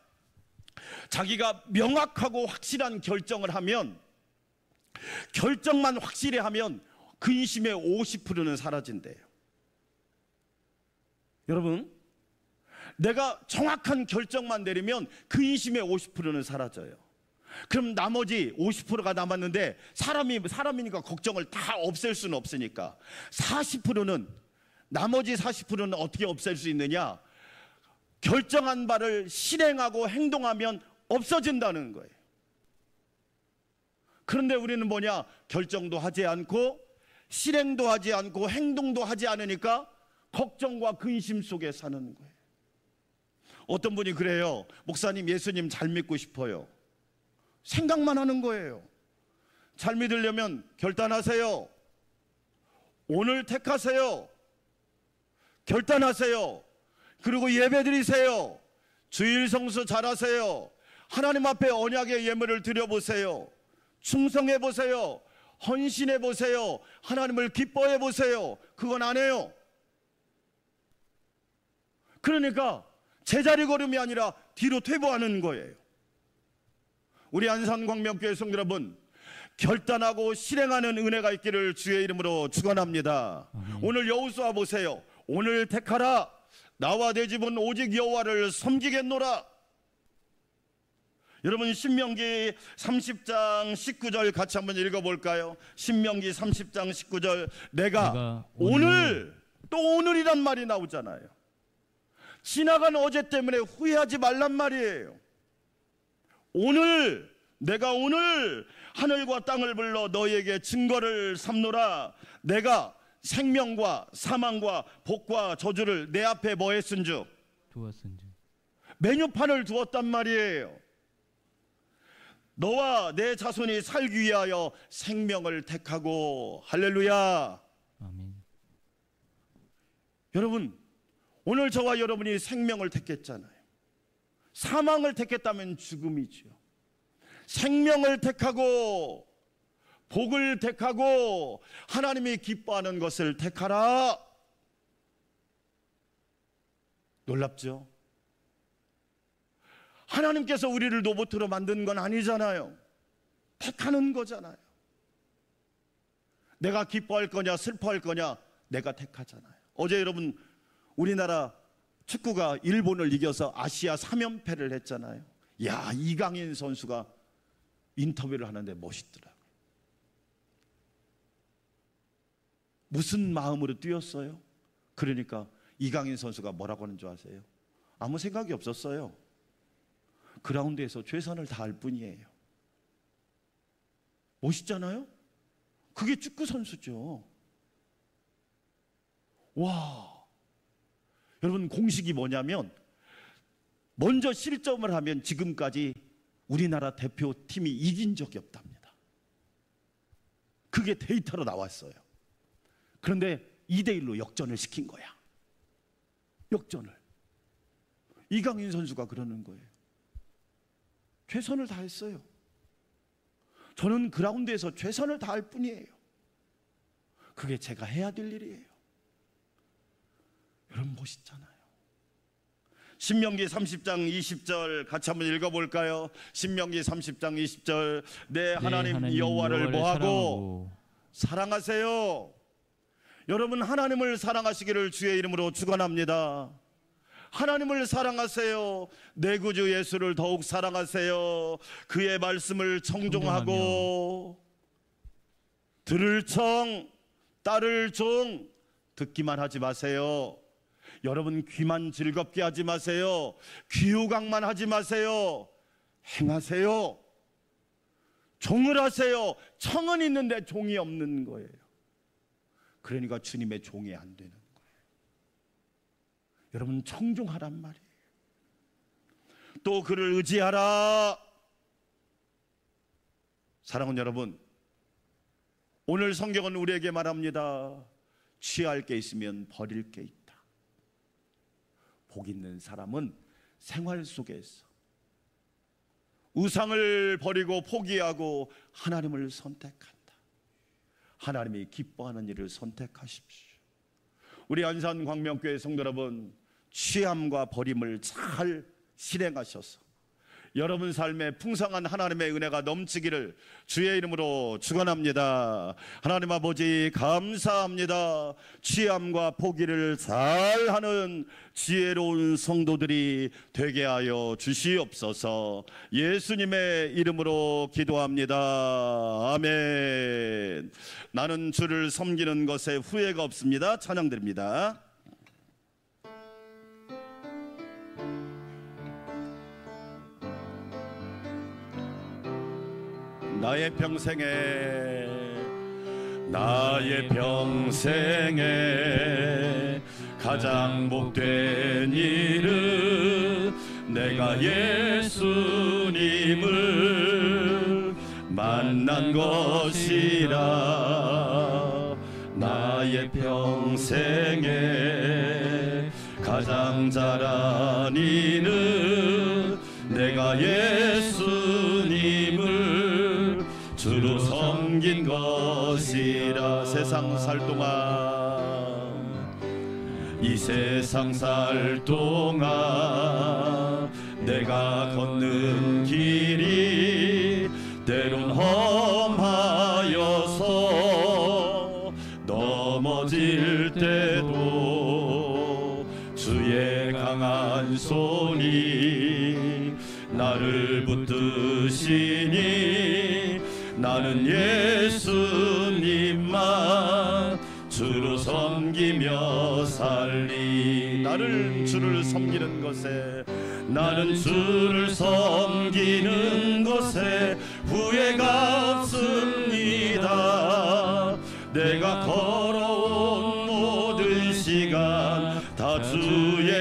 자기가 명확하고 확실한 결정을 하면, 결정만 확실히 하면 근심의 50%는 사라진대요. 여러분, 내가 정확한 결정만 내리면 근심의 50%는 사라져요. 그럼 나머지 50%가 남았는데, 사람이니까 걱정을 다 없앨 수는 없으니까 40%는, 나머지 40%는 어떻게 없앨 수 있느냐, 결정한 바를 실행하고 행동하면 없어진다는 거예요. 그런데 우리는 뭐냐, 결정도 하지 않고 실행도 하지 않고 행동도 하지 않으니까 걱정과 근심 속에 사는 거예요. 어떤 분이 그래요. 목사님, 예수님 잘 믿고 싶어요. 생각만 하는 거예요. 잘 믿으려면 결단하세요. 오늘 택하세요. 결단하세요. 그리고 예배 드리세요. 주일 성수 잘하세요. 하나님 앞에 언약의 예물을 드려보세요. 충성해 보세요. 헌신해 보세요. 하나님을 기뻐해 보세요. 그건 안 해요. 그러니까 제자리 걸음이 아니라 뒤로 퇴보하는 거예요. 우리 안산광명교회 성도 여러분, 결단하고 실행하는 은혜가 있기를 주의 이름으로 축원합니다. 오늘 여호수아 보세요. 오늘 택하라. 나와 내 집은 오직 여호와를 섬기겠노라. 여러분, 신명기 30장 19절 같이 한번 읽어볼까요? 신명기 30장 19절, 내가 오늘, 또 오늘이란 말이 나오잖아요. 지나간 어제 때문에 후회하지 말란 말이에요. 오늘, 내가 오늘 하늘과 땅을 불러 너희에게 증거를 삼노라. 내가 생명과 사망과 복과 저주를 내 앞에 뭐 했은즉? 두었은즉. 메뉴판을 두었단 말이에요. 너와 내 자손이 살기 위하여 생명을 택하고. 할렐루야. 아멘. 여러분, 오늘 저와 여러분이 생명을 택했잖아요. 사망을 택했다면 죽음이죠. 생명을 택하고 복을 택하고 하나님이 기뻐하는 것을 택하라. 놀랍죠? 하나님께서 우리를 로봇으로 만든 건 아니잖아요. 택하는 거잖아요. 내가 기뻐할 거냐 슬퍼할 거냐 내가 택하잖아요. 어제 여러분, 우리나라 축구가 일본을 이겨서 아시아 3연패를 했잖아요. 야, 이강인 선수가 인터뷰를 하는데 멋있더라고요. 무슨 마음으로 뛰었어요? 그러니까 이강인 선수가 뭐라고 하는 줄 아세요? 아무 생각이 없었어요. 그라운드에서 최선을 다할 뿐이에요. 멋있잖아요? 그게 축구 선수죠. 와, 여러분, 공식이 뭐냐면 먼저 실점을 하면 지금까지 우리나라 대표팀이 이긴 적이 없답니다. 그게 데이터로 나왔어요. 그런데 2대1로 역전을 시킨 거야. 역전을. 이강인 선수가 그러는 거예요. 최선을 다했어요. 저는 그라운드에서 최선을 다할 뿐이에요. 그게 제가 해야 될 일이에요. 여러분, 멋있잖아요. 신명기 30장 20절 같이 한번 읽어볼까요? 신명기 30장 20절, 내 하나님 여호와를 뭐하고? 사랑하세요. 여러분, 하나님을 사랑하시기를 주의 이름으로 축원합니다. 하나님을 사랑하세요. 내 구주 예수를 더욱 사랑하세요. 그의 말씀을 청종하고 들을 청 따를 종 듣기만 하지 마세요. 여러분, 귀만 즐겁게 하지 마세요. 귀후각만 하지 마세요. 행하세요. 종을 하세요. 청은 있는데 종이 없는 거예요. 그러니까 주님의 종이 안 되는 거예요. 여러분, 청종하란 말이에요. 또 그를 의지하라. 사랑하는 여러분, 오늘 성경은 우리에게 말합니다. 취할 게 있으면 버릴 게 있다. 복 있는 사람은 생활 속에서 우상을 버리고 포기하고 하나님을 선택한다. 하나님이 기뻐하는 일을 선택하십시오. 우리 안산 광명교회 성도 여러분, 취함과 버림을 잘 실행하셔서 여러분 삶에 풍성한 하나님의 은혜가 넘치기를 주의 이름으로 축원합니다. 하나님 아버지 감사합니다. 취함과 포기를 잘하는 지혜로운 성도들이 되게 하여 주시옵소서. 예수님의 이름으로 기도합니다. 아멘. 나는 주를 섬기는 것에 후회가 없습니다. 찬양드립니다. 나의 평생에 가장 복된 일은 내가 예수님을 만난 것이라. 나의 평생에 가장 잘한 일은 내가 예수님을 주로 섬긴 것이라. 세상 살 동안, 이 세상 살 동안 내가 걷는 길이 때론 험하여서 넘어질 때도 주의 강한 손이 나를 붙드시니 나는 예수님만 주로 섬기며 살리. 나는 주를 섬기는 것에, 나는 주를 섬기는 것에 후회가 없습니다. 내가 걸어온 모든 시간 다 주의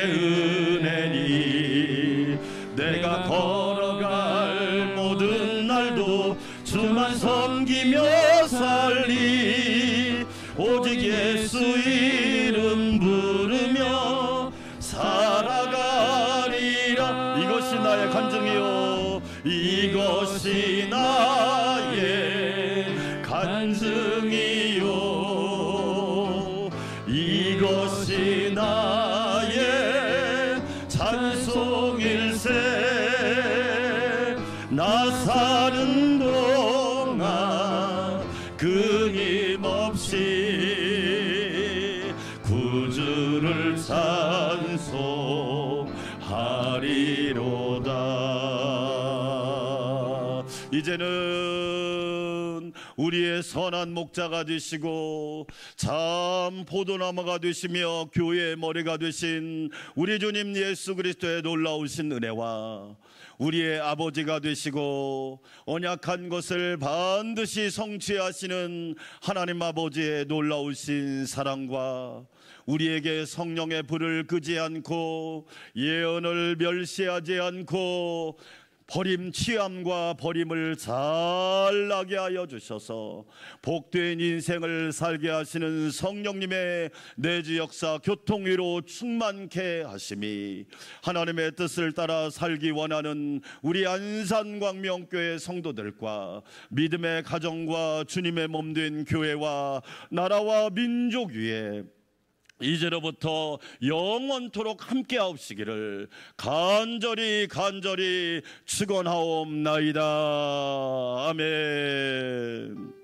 은혜니, 내가 걸어갈 모든 날도 주만 섬기며 살리. 오직 예수 이름 부르며 살아가리라. 이것이 나의 간증이요, 이것이 나의 간증이요, 이것이 나의 찬송일세. 나 사는 동안 끊임없이 구주를 찬송하리로다. 이제는 우리의 선한 목자가 되시고 참 포도나무가 되시며 교회의 머리가 되신 우리 주님 예수 그리스도의 놀라우신 은혜와 우리의 아버지가 되시고 언약한 것을 반드시 성취하시는 하나님 아버지의 놀라우신 사랑과 우리에게 성령의 불을 끄지 않고 예언을 멸시하지 않고 버림 취함과 버림을 잘 나게 하여 주셔서 복된 인생을 살게 하시는 성령님의 내주 역사 교통위로 충만케 하심이 하나님의 뜻을 따라 살기 원하는 우리 안산광명교회 성도들과 믿음의 가정과 주님의 몸된 교회와 나라와 민족 위에 이제로부터 영원토록 함께하옵시기를 간절히 축원하옵나이다. 아멘.